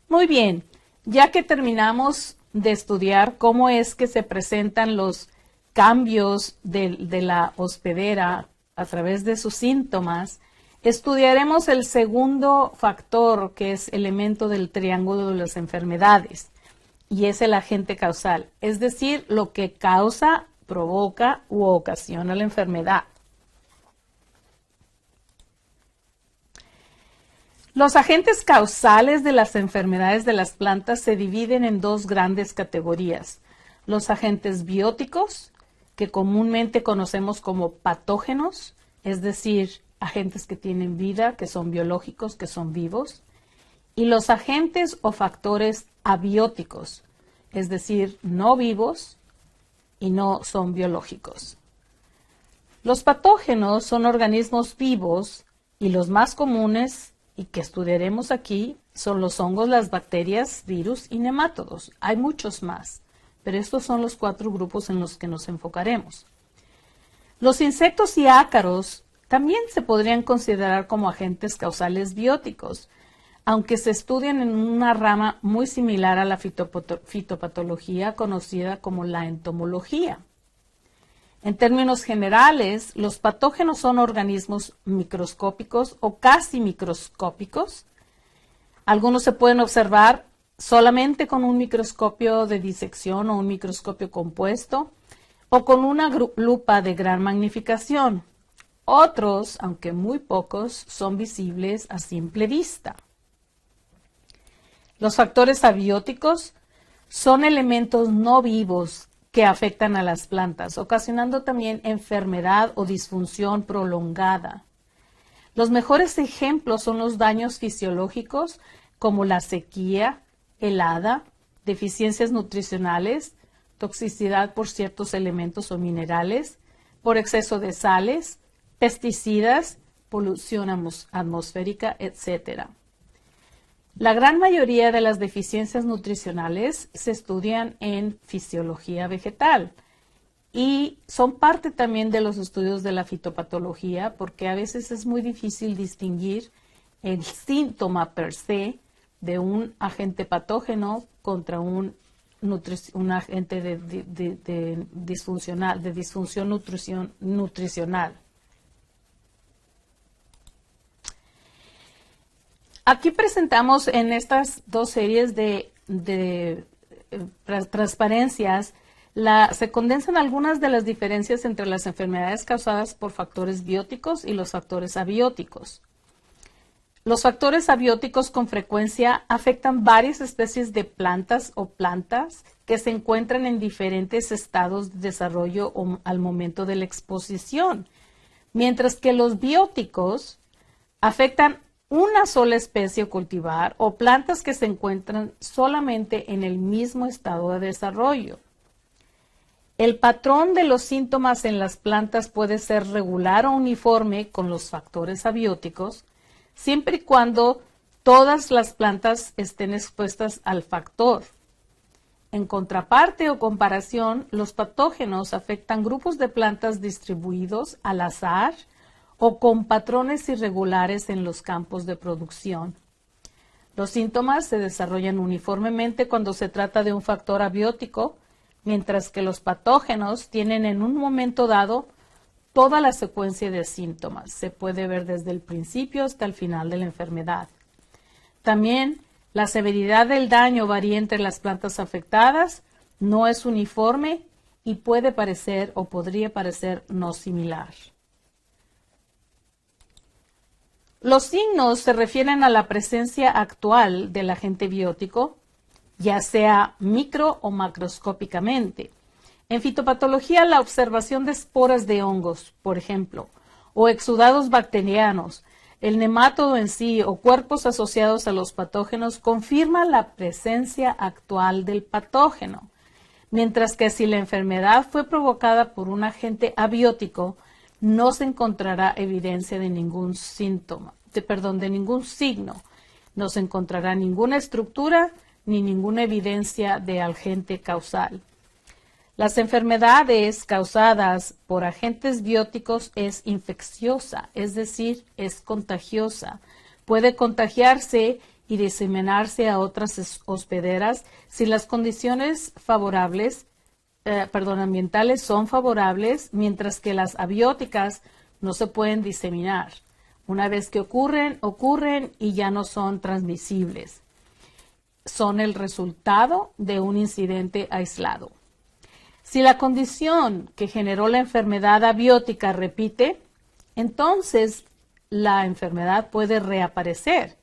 Muy bien, ya que terminamos de estudiar cómo es que se presentan los cambios de la hospedera a través de sus síntomas, estudiaremos el segundo factor, que es elemento del triángulo de las enfermedades, y es el agente causal, es decir, lo que causa, provoca u ocasiona la enfermedad. Los agentes causales de las enfermedades de las plantas se dividen en dos grandes categorías. Los agentes bióticos, que comúnmente conocemos como patógenos, es decir, agentes que tienen vida, que son biológicos, que son vivos, y los agentes o factores abióticos, es decir, no vivos y no son biológicos. Los patógenos son organismos vivos y los más comunes y que estudiaremos aquí son los hongos, las bacterias, virus y nemátodos. Hay muchos más, pero estos son los 4 grupos en los que nos enfocaremos. Los insectos y ácaros también se podrían considerar como agentes causales bióticos, aunque se estudian en una rama muy similar a la fitopatología conocida como la entomología. En términos generales, los patógenos son organismos microscópicos o casi microscópicos. Algunos se pueden observar solamente con un microscopio de disección o un microscopio compuesto o con una lupa de gran magnificación. Otros, aunque muy pocos, son visibles a simple vista. Los factores abióticos son elementos no vivos que afectan a las plantas, ocasionando también enfermedad o disfunción prolongada. Los mejores ejemplos son los daños fisiológicos como la sequía, helada, deficiencias nutricionales, toxicidad por ciertos elementos o minerales, por exceso de sales, pesticidas, polución atmosférica, etc. La gran mayoría de las deficiencias nutricionales se estudian en fisiología vegetal y son parte también de los estudios de la fitopatología porque a veces es muy difícil distinguir el síntoma per se de un agente patógeno contra un agente de disfunción nutricional. Aquí presentamos en estas dos series de transparencias, se condensan algunas de las diferencias entre las enfermedades causadas por factores bióticos y los factores abióticos. Los factores abióticos con frecuencia afectan varias especies de plantas o plantas que se encuentran en diferentes estados de desarrollo al momento de la exposición, mientras que los bióticos afectan una sola especie o cultivar o plantas que se encuentran solamente en el mismo estado de desarrollo. El patrón de los síntomas en las plantas puede ser regular o uniforme con los factores abióticos, siempre y cuando todas las plantas estén expuestas al factor. En contraparte o comparación, los patógenos afectan grupos de plantas distribuidos al azar o con patrones irregulares en los campos de producción. Los síntomas se desarrollan uniformemente cuando se trata de un factor abiótico, mientras que los patógenos tienen en un momento dado toda la secuencia de síntomas. Se puede ver desde el principio hasta el final de la enfermedad. También la severidad del daño varía entre las plantas afectadas, no es uniforme y puede parecer o podría parecer no similar. Los signos se refieren a la presencia actual del agente biótico, ya sea micro o macroscópicamente. En fitopatología, la observación de esporas de hongos, por ejemplo, o exudados bacterianos, el nemátodo en sí o cuerpos asociados a los patógenos confirma la presencia actual del patógeno, mientras que si la enfermedad fue provocada por un agente abiótico, no se encontrará evidencia de ningún de ningún signo. No se encontrará ninguna estructura ni ninguna evidencia de agente causal. Las enfermedades causadas por agentes bióticos es infecciosa, es decir, es contagiosa. Puede contagiarse y diseminarse a otras hospederas si las condiciones ambientales son favorables, mientras que las abióticas no se pueden diseminar. Una vez que ocurren y ya no son transmisibles. Son el resultado de un incidente aislado. Si la condición que generó la enfermedad abiótica repite, entonces la enfermedad puede reaparecer.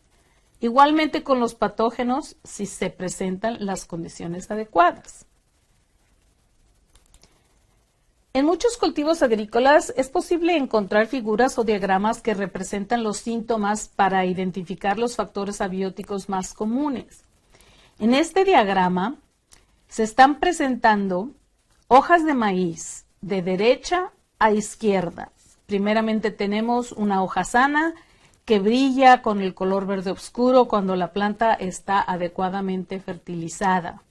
Igualmente con los patógenos si se presentan las condiciones adecuadas. En muchos cultivos agrícolas es posible encontrar figuras o diagramas que representan los síntomas para identificar los factores abióticos más comunes. En este diagrama se están presentando hojas de maíz de derecha a izquierda. Primeramente tenemos una hoja sana que brilla con el color verde oscuro cuando la planta está adecuadamente fertilizada.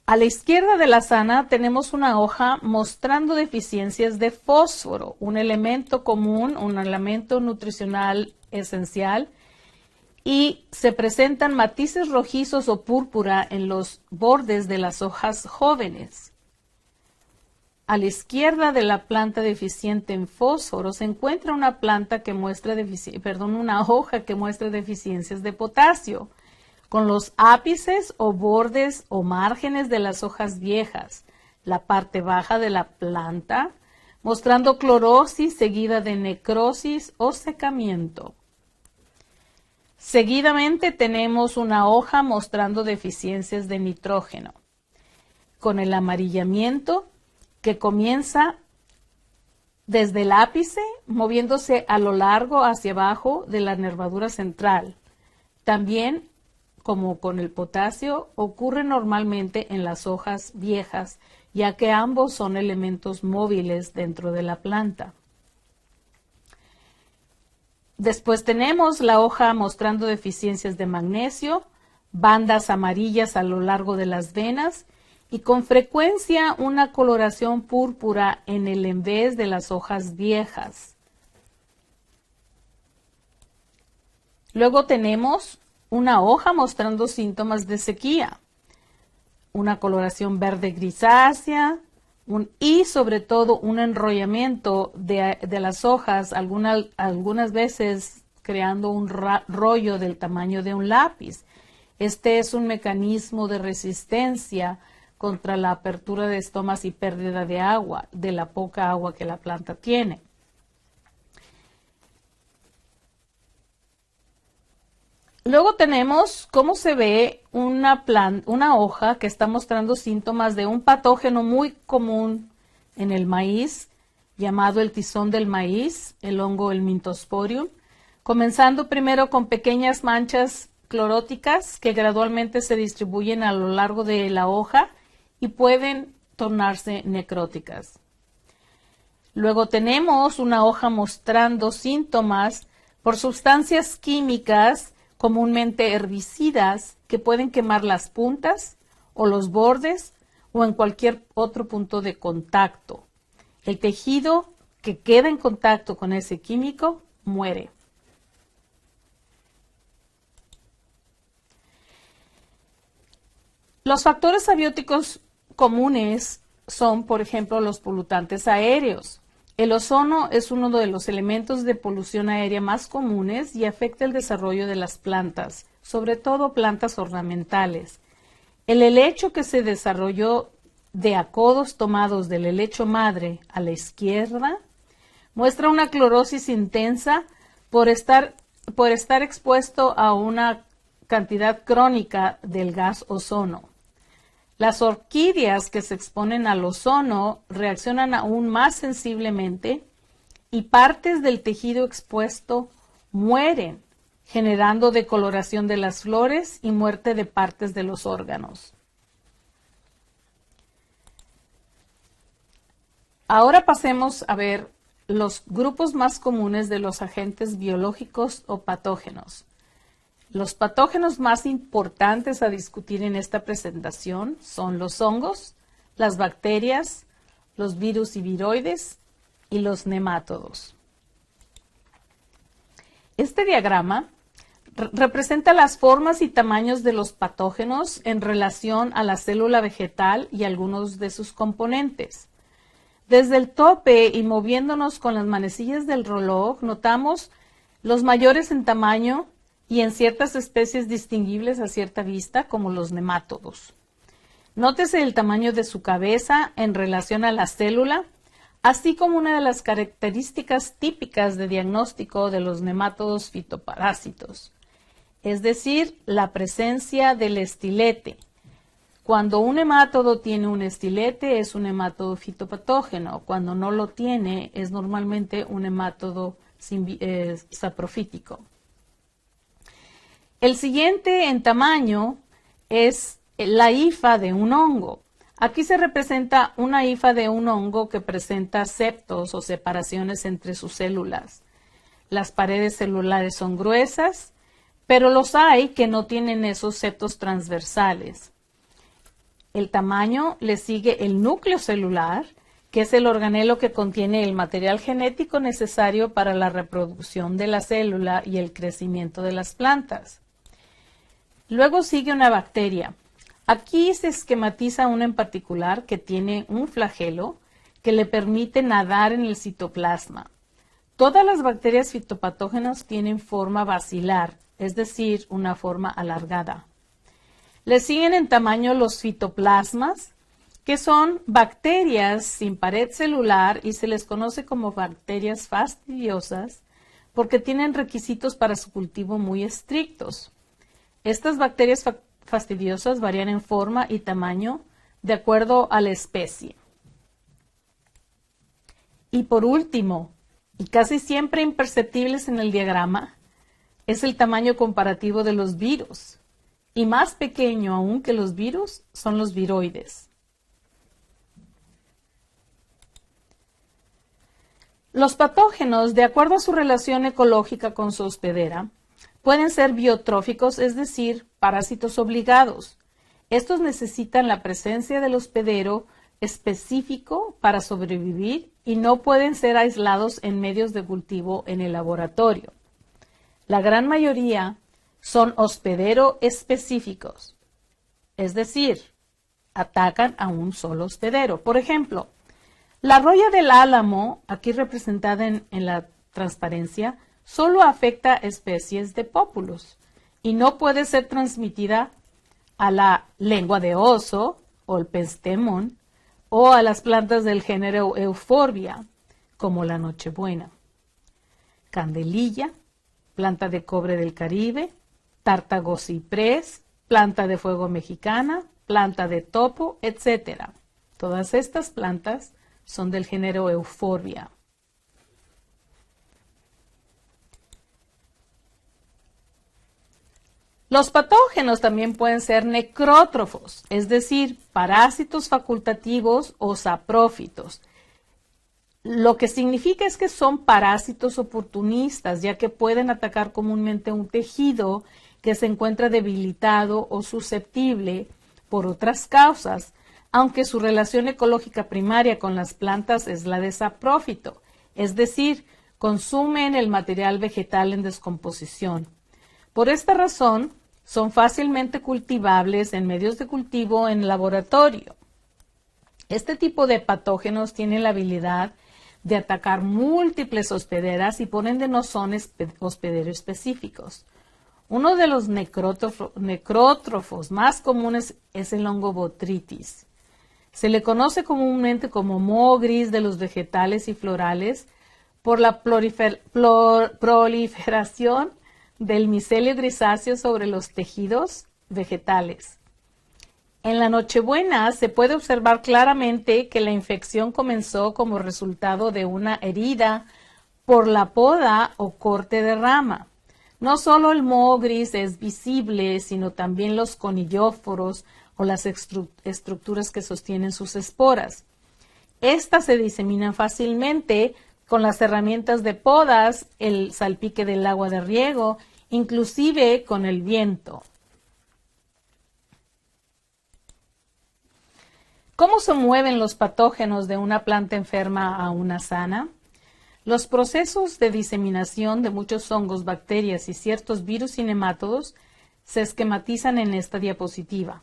A la izquierda de la sana tenemos una hoja mostrando deficiencias de fósforo, un elemento común, un elemento nutricional esencial, y se presentan matices rojizos o púrpura en los bordes de las hojas jóvenes. A la izquierda de la planta deficiente en fósforo se encuentra una planta que muestra una hoja que muestra deficiencias de potasio, con los ápices o bordes o márgenes de las hojas viejas, la parte baja de la planta, mostrando clorosis seguida de necrosis o secamiento. Seguidamente tenemos una hoja mostrando deficiencias de nitrógeno, con el amarillamiento que comienza desde el ápice, moviéndose a lo largo hacia abajo de la nervadura central. También, como con el potasio, ocurre normalmente en las hojas viejas, ya que ambos son elementos móviles dentro de la planta. Después tenemos la hoja mostrando deficiencias de magnesio, bandas amarillas a lo largo de las venas y con frecuencia una coloración púrpura en el envés de las hojas viejas. Luego tenemos una hoja mostrando síntomas de sequía, una coloración verde grisácea y sobre todo un enrollamiento de las hojas, algunas veces creando un rollo del tamaño de un lápiz. Este es un mecanismo de resistencia contra la apertura de estomas y pérdida de agua, de la poca agua que la planta tiene. Luego tenemos cómo se ve una hoja que está mostrando síntomas de un patógeno muy común en el maíz, llamado el tizón del maíz, el hongo, el Mintosporium, comenzando primero con pequeñas manchas cloróticas que gradualmente se distribuyen a lo largo de la hoja y pueden tornarse necróticas. Luego tenemos una hoja mostrando síntomas por sustancias químicas comúnmente herbicidas que pueden quemar las puntas o los bordes o en cualquier otro punto de contacto. El tejido que queda en contacto con ese químico muere. Los factores abióticos comunes son, por ejemplo, los polutantes aéreos. El ozono es uno de los elementos de polución aérea más comunes y afecta el desarrollo de las plantas, sobre todo plantas ornamentales. El helecho que se desarrolló de acodos tomados del helecho madre a la izquierda muestra una clorosis intensa por estar expuesto a una cantidad crónica del gas ozono. Las orquídeas que se exponen al ozono reaccionan aún más sensiblemente y partes del tejido expuesto mueren, generando decoloración de las flores y muerte de partes de los órganos. Ahora pasemos a ver los grupos más comunes de los agentes biológicos o patógenos. Los patógenos más importantes a discutir en esta presentación son los hongos, las bacterias, los virus y viroides y los nemátodos. Este diagrama Representa las formas y tamaños de los patógenos en relación a la célula vegetal y algunos de sus componentes. Desde el tope y moviéndonos con las manecillas del reloj, notamos los mayores en tamaño y en ciertas especies distinguibles a cierta vista, como los nemátodos. Nótese el tamaño de su cabeza en relación a la célula, así como una de las características típicas de diagnóstico de los nemátodos fitoparásitos, es decir, la presencia del estilete. Cuando un nemátodo tiene un estilete, es un nemátodo fitopatógeno. Cuando no lo tiene, es normalmente un nemátodo saprofítico. El siguiente en tamaño es la hifa de un hongo. Aquí se representa una hifa de un hongo que presenta septos o separaciones entre sus células. Las paredes celulares son gruesas, pero los hay que no tienen esos septos transversales. El tamaño le sigue el núcleo celular, que es el organelo que contiene el material genético necesario para la reproducción de la célula y el crecimiento de las plantas. Luego sigue una bacteria. Aquí se esquematiza una en particular que tiene un flagelo que le permite nadar en el citoplasma. Todas las bacterias fitopatógenas tienen forma basilar, es decir, una forma alargada. Le siguen en tamaño los fitoplasmas, que son bacterias sin pared celular y se les conoce como bacterias fastidiosas porque tienen requisitos para su cultivo muy estrictos. Estas bacterias fastidiosas varían en forma y tamaño de acuerdo a la especie. Y por último, y casi siempre imperceptibles en el diagrama, es el tamaño comparativo de los virus. Y más pequeño aún que los virus son los viroides. Los patógenos, de acuerdo a su relación ecológica con su hospedera, pueden ser biotróficos, es decir, parásitos obligados. Estos necesitan la presencia del hospedero específico para sobrevivir y no pueden ser aislados en medios de cultivo en el laboratorio. La gran mayoría son hospedero específicos, es decir, atacan a un solo hospedero. Por ejemplo, la roya del álamo, aquí representada en la transparencia, solo afecta especies de pópulos y no puede ser transmitida a la lengua de oso o el penstemon o a las plantas del género Euphorbia, como la nochebuena, candelilla, planta de cobre del Caribe, tártago ciprés, planta de fuego mexicana, planta de topo, etc. Todas estas plantas son del género Euphorbia. Los patógenos también pueden ser necrótrofos, es decir, parásitos facultativos o saprófitos. Lo que significa es que son parásitos oportunistas, ya que pueden atacar comúnmente un tejido que se encuentra debilitado o susceptible por otras causas, aunque su relación ecológica primaria con las plantas es la de saprófito, es decir, consumen el material vegetal en descomposición. Por esta razón, son fácilmente cultivables en medios de cultivo en laboratorio. Este tipo de patógenos tiene la habilidad de atacar múltiples hospederas y por ende no son hospederos específicos. Uno de los necrótrofos más comunes es el hongo botrytis. Se le conoce comúnmente como moho gris de los vegetales y florales por la proliferación del micelio grisáceo sobre los tejidos vegetales. En la Nochebuena se puede observar claramente que la infección comenzó como resultado de una herida por la poda o corte de rama. No solo el moho gris es visible, sino también los conillóforos o las estructuras que sostienen sus esporas. Estas se diseminan fácilmente con las herramientas de podas, el salpique del agua de riego, inclusive con el viento. ¿Cómo se mueven los patógenos de una planta enferma a una sana? Los procesos de diseminación de muchos hongos, bacterias y ciertos virus y nemátodos se esquematizan en esta diapositiva.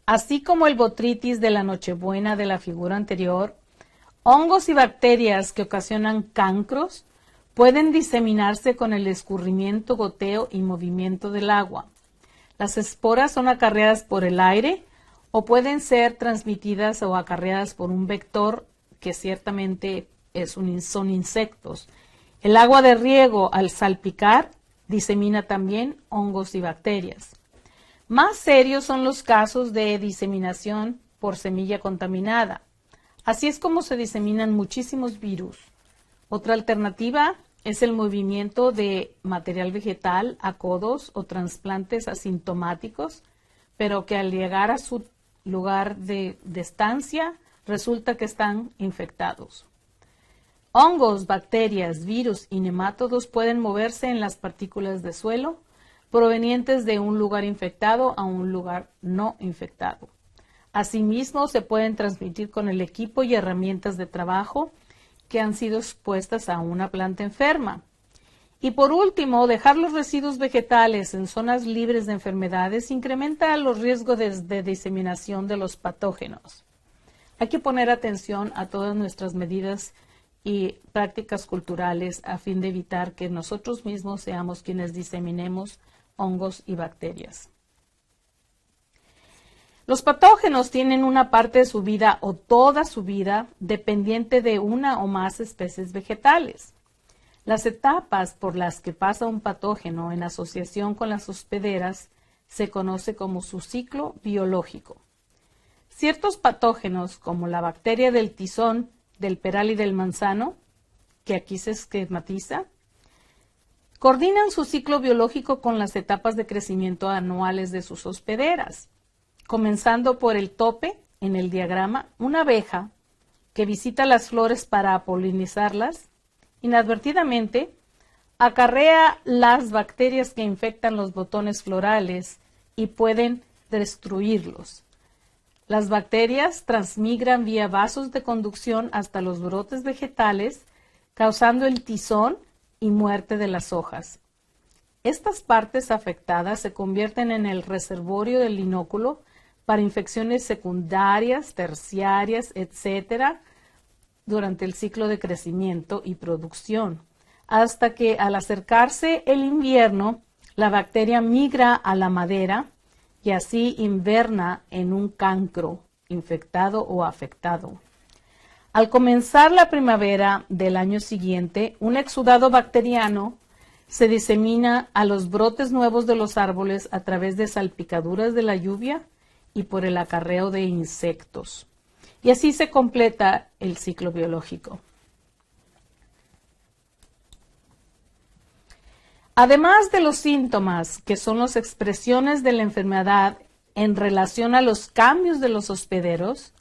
Así como el botrytis de la Nochebuena de la figura anterior, hongos y bacterias que ocasionan cancros pueden diseminarse con el escurrimiento, goteo y movimiento del agua. Las esporas son acarreadas por el aire o pueden ser transmitidas o acarreadas por un vector que ciertamente son insectos. El agua de riego al salpicar disemina también hongos y bacterias. Más serios son los casos de diseminación por semilla contaminada. Así es como se diseminan muchísimos virus. Otra alternativa es el movimiento de material vegetal a codos o trasplantes asintomáticos, pero que al llegar a su lugar de estancia resulta que están infectados. Hongos, bacterias, virus y nemátodos pueden moverse en las partículas de suelo provenientes de un lugar infectado a un lugar no infectado. Asimismo, se pueden transmitir con el equipo y herramientas de trabajo que han sido expuestas a una planta enferma. Y por último, dejar los residuos vegetales en zonas libres de enfermedades incrementa los riesgos de diseminación de los patógenos. Hay que poner atención a todas nuestras medidas y prácticas culturales a fin de evitar que nosotros mismos seamos quienes diseminemos hongos y bacterias. Los patógenos tienen una parte de su vida o toda su vida dependiente de una o más especies vegetales. Las etapas por las que pasa un patógeno en asociación con las hospederas se conoce como su ciclo biológico. Ciertos patógenos, como la bacteria del tizón, del peral y del manzano, que aquí se esquematiza, coordinan su ciclo biológico con las etapas de crecimiento anuales de sus hospederas. Comenzando por el tope, en el diagrama, una abeja que visita las flores para polinizarlas, inadvertidamente acarrea las bacterias que infectan los botones florales y pueden destruirlos. Las bacterias transmigran vía vasos de conducción hasta los brotes vegetales, causando el tizón y muerte de las hojas. Estas partes afectadas se convierten en el reservorio del inóculo para infecciones secundarias, terciarias, etc., durante el ciclo de crecimiento y producción, hasta que al acercarse el invierno, la bacteria migra a la madera y así inverna en un cancro infectado o afectado. Al comenzar la primavera del año siguiente, un exudado bacteriano se disemina a los brotes nuevos de los árboles a través de salpicaduras de la lluvia y por el acarreo de insectos. Y así se completa el ciclo biológico. Además de los síntomas, que son las expresiones de la enfermedad en relación a los cambios de los hospederos,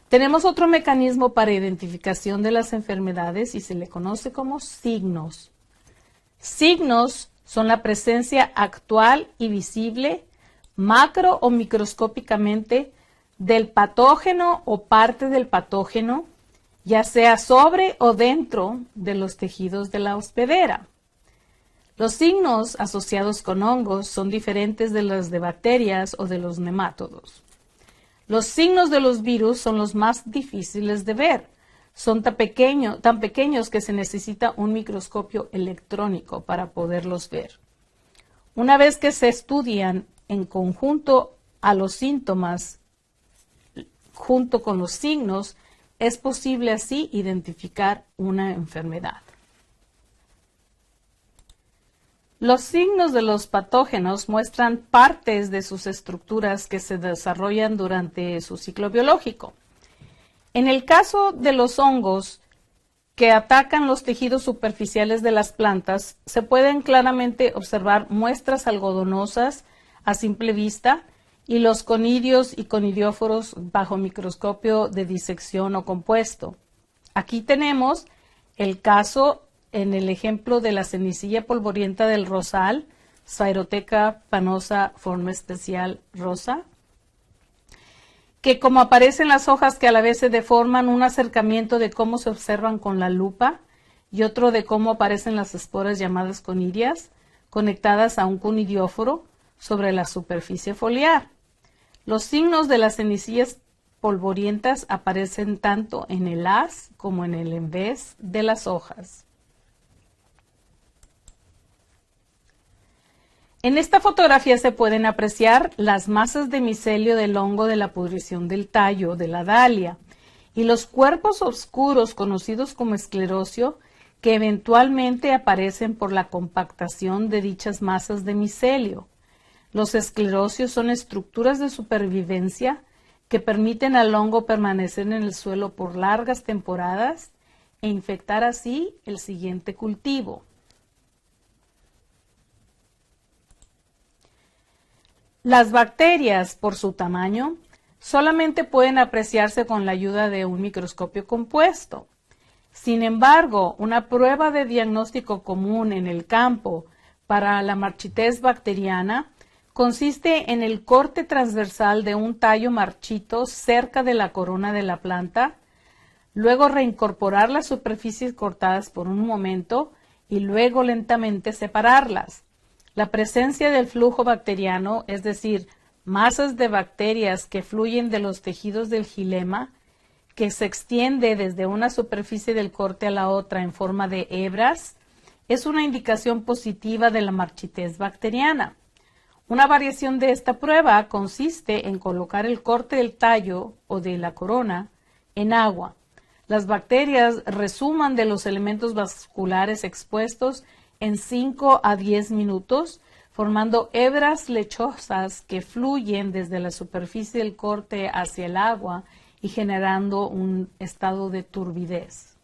tenemos otro mecanismo para identificación de las enfermedades y se le conoce como signos. Signos son la presencia actual y visible, macro o microscópicamente, del patógeno o parte del patógeno, ya sea sobre o dentro de los tejidos de la hospedera. Los signos asociados con hongos son diferentes de los de bacterias o de los nemátodos. Los signos de los virus son los más difíciles de ver. Son tan pequeños que se necesita un microscopio electrónico para poderlos ver. Una vez que se estudian en conjunto a los síntomas, junto con los signos, es posible así identificar una enfermedad. Los signos de los patógenos muestran partes de sus estructuras que se desarrollan durante su ciclo biológico. En el caso de los hongos que atacan los tejidos superficiales de las plantas, se pueden claramente observar muestras algodonosas a simple vista y los conidios y conidióforos bajo microscopio de disección o compuesto. Aquí tenemos el caso en el ejemplo de la cenicilla polvorienta del rosal, Sphaerotheca panosa forma especial rosa, que como aparecen las hojas que a la vez se deforman, un acercamiento de cómo se observan con la lupa, y otro de cómo aparecen las esporas llamadas conidias, conectadas a un conidióforo sobre la superficie foliar. Los signos de las cenicias polvorientas aparecen tanto en el haz como en el envés de las hojas. En esta fotografía se pueden apreciar las masas de micelio del hongo de la pudrición del tallo de la dalia y los cuerpos oscuros conocidos como esclerocio que eventualmente aparecen por la compactación de dichas masas de micelio. Los esclerocios son estructuras de supervivencia que permiten al hongo permanecer en el suelo por largas temporadas e infectar así el siguiente cultivo. Las bacterias, por su tamaño, solamente pueden apreciarse con la ayuda de un microscopio compuesto. Sin embargo, una prueba de diagnóstico común en el campo para la marchitez bacteriana consiste en el corte transversal de un tallo marchito cerca de la corona de la planta, luego reincorporar las superficies cortadas por un momento y luego lentamente separarlas. La presencia del flujo bacteriano, es decir, masas de bacterias que fluyen de los tejidos del xilema, que se extiende desde una superficie del corte a la otra en forma de hebras, es una indicación positiva de la marchitez bacteriana. Una variación de esta prueba consiste en colocar el corte del tallo o de la corona en agua. Las bacterias resuman de los elementos vasculares expuestos en 5 a 10 minutos, formando hebras lechosas que fluyen desde la superficie del corte hacia el agua y generando un estado de turbidez.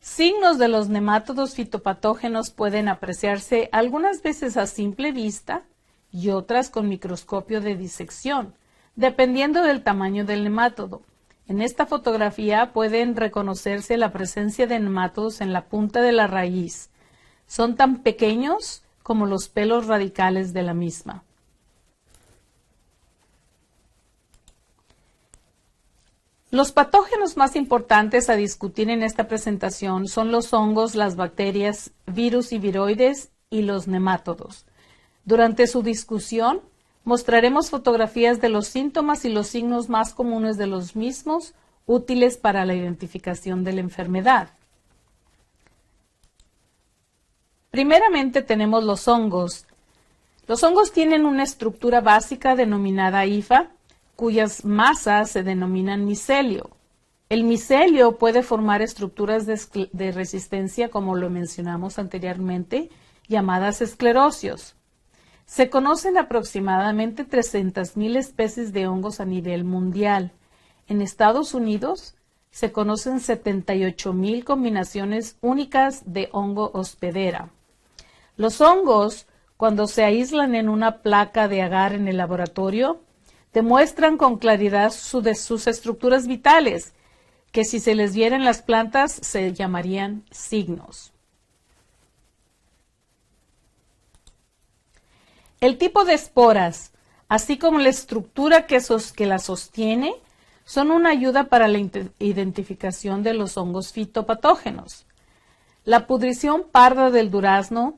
Signos de los nemátodos fitopatógenos pueden apreciarse algunas veces a simple vista y otras con microscopio de disección, dependiendo del tamaño del nemátodo. En esta fotografía pueden reconocerse la presencia de nemátodos en la punta de la raíz. Son tan pequeños como los pelos radicales de la misma. Los patógenos más importantes a discutir en esta presentación son los hongos, las bacterias, virus y viroides y los nemátodos. Durante su discusión, mostraremos fotografías de los síntomas y los signos más comunes de los mismos, útiles para la identificación de la enfermedad. Primeramente tenemos los hongos. Los hongos tienen una estructura básica denominada hifa, cuyas masas se denominan micelio. El micelio puede formar estructuras de resistencia, como lo mencionamos anteriormente, llamadas esclerocios. Se conocen aproximadamente 300.000 especies de hongos a nivel mundial. En Estados Unidos se conocen 78.000 combinaciones únicas de hongo hospedera. Los hongos, cuando se aíslan en una placa de agar en el laboratorio, demuestran con claridad sus estructuras vitales, que si se les viera en las plantas se llamarían signos. El tipo de esporas, así como la estructura que las sostiene, son una ayuda para la identificación de los hongos fitopatógenos. La pudrición parda del durazno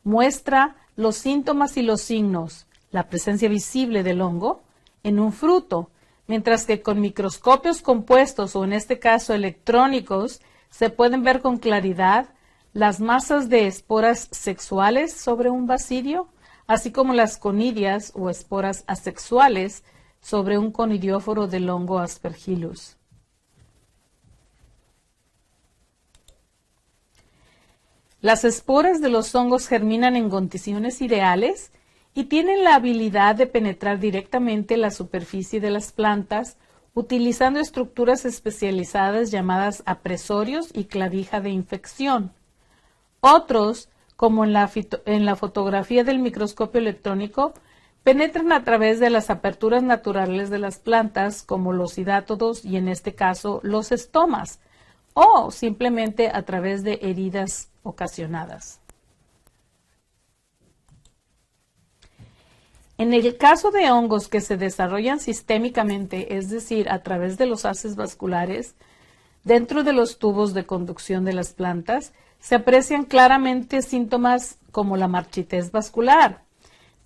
muestra los síntomas y los signos, la presencia visible del hongo, en un fruto, mientras que con microscopios compuestos o en este caso electrónicos se pueden ver con claridad las masas de esporas sexuales sobre un basidio, así como las conidias o esporas asexuales sobre un conidióforo del hongo Aspergillus. Las esporas de los hongos germinan en condiciones ideales y tienen la habilidad de penetrar directamente la superficie de las plantas utilizando estructuras especializadas llamadas apresorios y clavija de infección. Otros, como en la fotografía del microscopio electrónico, penetran a través de las aperturas naturales de las plantas, como los hidátodos y en este caso los estomas, o simplemente a través de heridas ocasionadas. En el caso de hongos que se desarrollan sistémicamente, es decir, a través de los haces vasculares, Dentro de los tubos de conducción de las plantas se aprecian claramente síntomas como la marchitez vascular,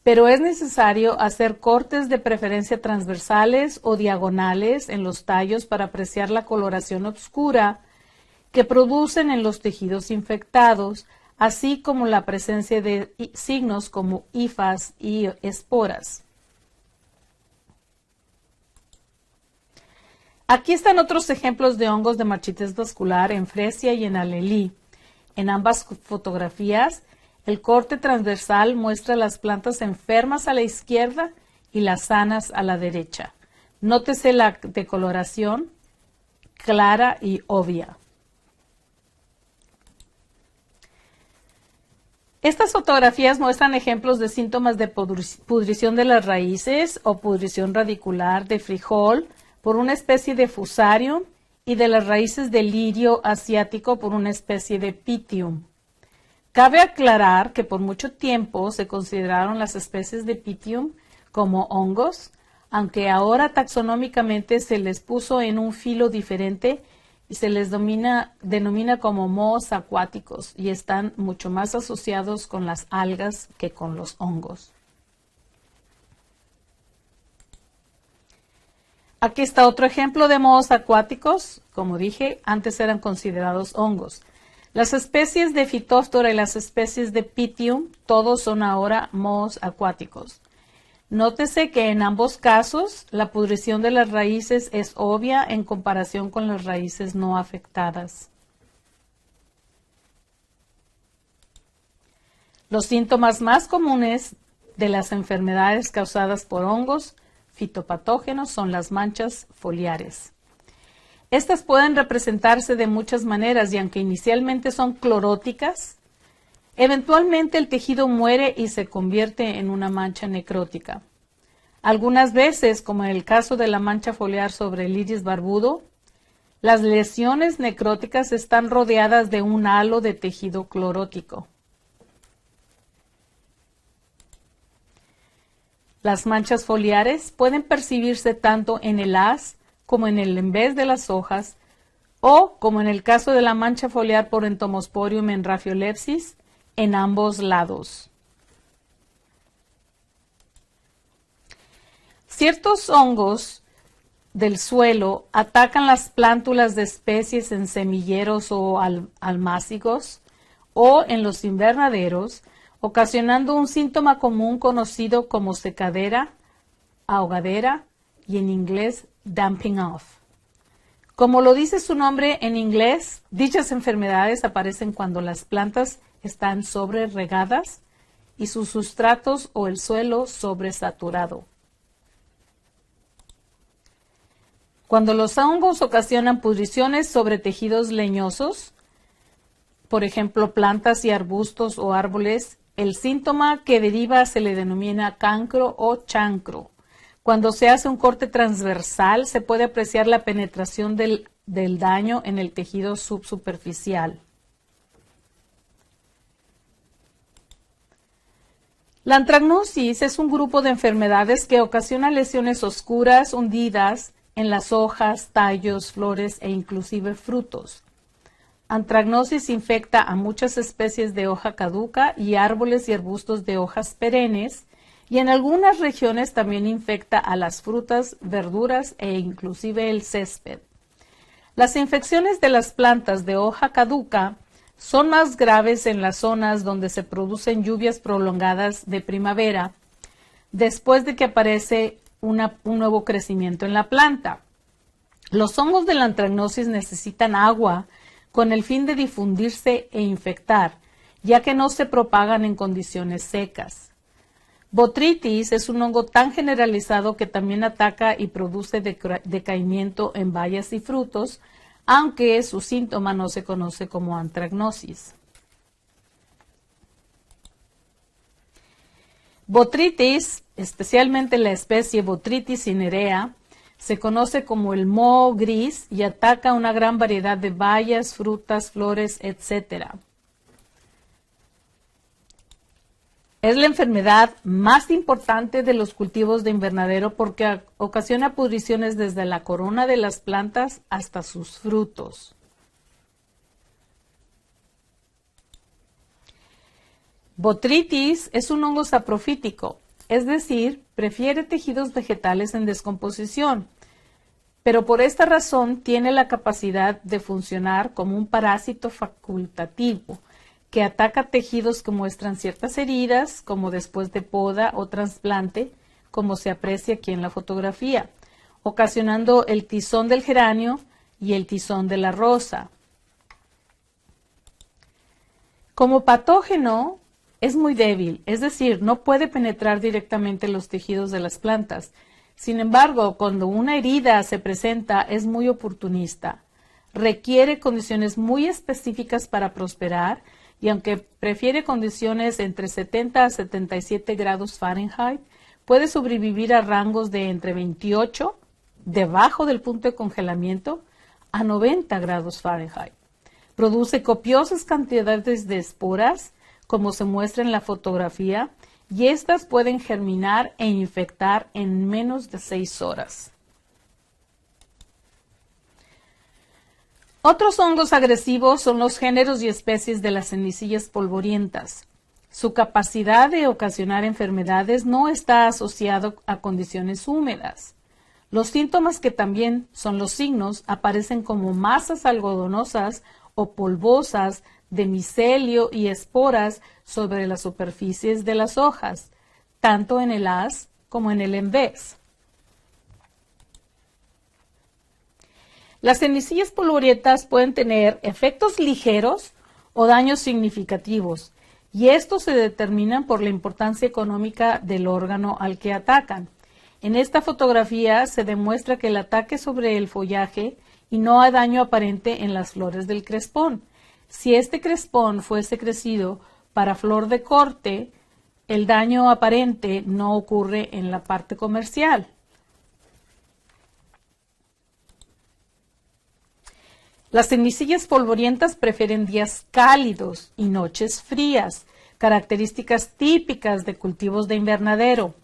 pero es necesario hacer cortes de preferencia transversales o diagonales en los tallos para apreciar la coloración oscura que producen en los tejidos infectados, así como la presencia de signos como hifas y esporas. Aquí están otros ejemplos de hongos de marchitez vascular en fresia y en alelí. En ambas fotografías, el corte transversal muestra las plantas enfermas a la izquierda y las sanas a la derecha. Nótese la decoloración clara y obvia. Estas fotografías muestran ejemplos de síntomas de pudrición de las raíces o pudrición radicular de frijol por una especie de fusarium y de las raíces de lirio asiático por una especie de Pythium. Cabe aclarar que por mucho tiempo se consideraron las especies de Pythium como hongos, aunque ahora taxonómicamente se les puso en un filo diferente y se les denomina como mohos acuáticos y están mucho más asociados con las algas que con los hongos. Aquí está otro ejemplo de mohos acuáticos. Como dije, antes eran considerados hongos. Las especies de Phytophthora y las especies de Pythium, todos son ahora mohos acuáticos. Nótese que en ambos casos la pudrición de las raíces es obvia en comparación con las raíces no afectadas. Los síntomas más comunes de las enfermedades causadas por hongos fitopatógenos son las manchas foliares. Estas pueden representarse de muchas maneras y aunque inicialmente son cloróticas, eventualmente el tejido muere y se convierte en una mancha necrótica. Algunas veces, como en el caso de la mancha foliar sobre el iris barbudo, las lesiones necróticas están rodeadas de un halo de tejido clorótico. Las manchas foliares pueden percibirse tanto en el haz como en el envés de las hojas o, como en el caso de la mancha foliar por Entomosporium en Raphiolepis, en ambos lados. Ciertos hongos del suelo atacan las plántulas de especies en semilleros o almácigos o en los invernaderos, ocasionando un síntoma común conocido como secadera, ahogadera y en inglés damping off. Como lo dice su nombre en inglés, dichas enfermedades aparecen cuando las plantas están sobreregadas y sus sustratos o el suelo sobresaturado. Cuando los hongos ocasionan pudriciones sobre tejidos leñosos, por ejemplo, plantas y arbustos o árboles, el síntoma que deriva se le denomina cancro o chancro. Cuando se hace un corte transversal, se puede apreciar la penetración del daño en el tejido subsuperficial. La antragnosis es un grupo de enfermedades que ocasiona lesiones oscuras, hundidas en las hojas, tallos, flores e inclusive frutos. Antragnosis infecta a muchas especies de hoja caduca y árboles y arbustos de hojas perennes, y en algunas regiones también infecta a las frutas, verduras e inclusive el césped. Las infecciones de las plantas de hoja caduca son más graves en las zonas donde se producen lluvias prolongadas de primavera, después de que aparece un nuevo crecimiento en la planta. Los hongos de la antragnosis necesitan agua con el fin de difundirse e infectar, ya que no se propagan en condiciones secas. Botrytis es un hongo tan generalizado que también ataca y produce decaimiento en bayas y frutos, aunque su síntoma no se conoce como antragnosis. Botrytis, especialmente la especie Botrytis cinerea, se conoce como el moho gris y ataca una gran variedad de bayas, frutas, flores, etc. Es la enfermedad más importante de los cultivos de invernadero porque ocasiona pudriciones desde la corona de las plantas hasta sus frutos. Botrytis es un hongo saprofítico, es decir, prefiere tejidos vegetales en descomposición, pero por esta razón tiene la capacidad de funcionar como un parásito facultativo que ataca tejidos que muestran ciertas heridas, como después de poda o trasplante, como se aprecia aquí en la fotografía, ocasionando el tizón del geranio y el tizón de la rosa. Como patógeno, es muy débil, es decir, no puede penetrar directamente en los tejidos de las plantas. Sin embargo, cuando una herida se presenta, es muy oportunista. Requiere condiciones muy específicas para prosperar y aunque prefiere condiciones entre 70 a 77 grados Fahrenheit, puede sobrevivir a rangos de entre 28, debajo del punto de congelamiento, a 90 grados Fahrenheit. Produce copiosas cantidades de esporas, como se muestra en la fotografía, y estas pueden germinar e infectar en menos de 6 horas. Otros hongos agresivos son los géneros y especies de las cenicillas polvorientas. Su capacidad de ocasionar enfermedades no está asociado a condiciones húmedas. Los síntomas, que también son los signos, aparecen como masas algodonosas o polvosas de micelio y esporas sobre las superficies de las hojas, tanto en el haz como en el envés. Las cenicillas polvorientas pueden tener efectos ligeros o daños significativos, y estos se determinan por la importancia económica del órgano al que atacan. En esta fotografía se demuestra que el ataque sobre el follaje y no hay daño aparente en las flores del crespón. Si este crespón fuese crecido para flor de corte, el daño aparente no ocurre en la parte comercial. Las cenicillas polvorientas prefieren días cálidos y noches frías, características típicas de cultivos de invernadero.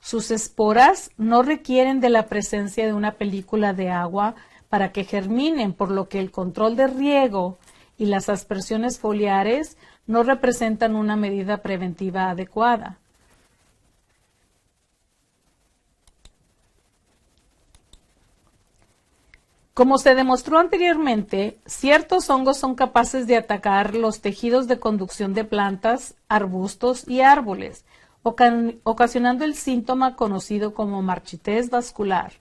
Sus esporas no requieren de la presencia de una película de agua para que germinen, por lo que el control de riego y las aspersiones foliares no representan una medida preventiva adecuada. Como se demostró anteriormente, ciertos hongos son capaces de atacar los tejidos de conducción de plantas, arbustos y árboles, ocasionando el síntoma conocido como marchitez vascular.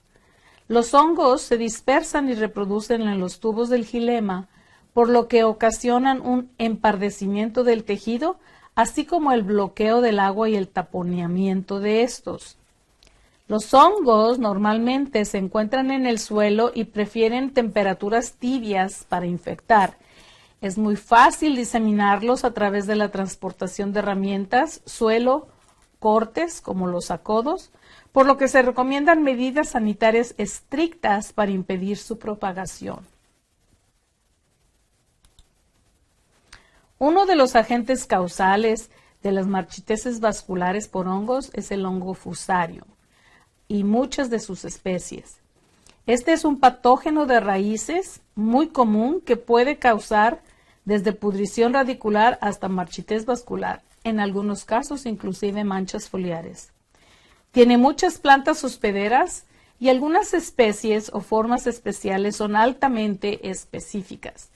Los hongos se dispersan y reproducen en los tubos del xilema, por lo que ocasionan un empardecimiento del tejido, así como el bloqueo del agua y el taponeamiento de estos. Los hongos normalmente se encuentran en el suelo y prefieren temperaturas tibias para infectar. Es muy fácil diseminarlos a través de la transportación de herramientas, suelo, cortes como los sacodos, por lo que se recomiendan medidas sanitarias estrictas para impedir su propagación. Uno de los agentes causales de las marchiteces vasculares por hongos es el hongo fusario y muchas de sus especies. Este es un patógeno de raíces muy común que puede causar desde pudrición radicular hasta marchitez vascular, en algunos casos inclusive manchas foliares. Tiene muchas plantas hospederas y algunas especies o formas especiales son altamente específicas.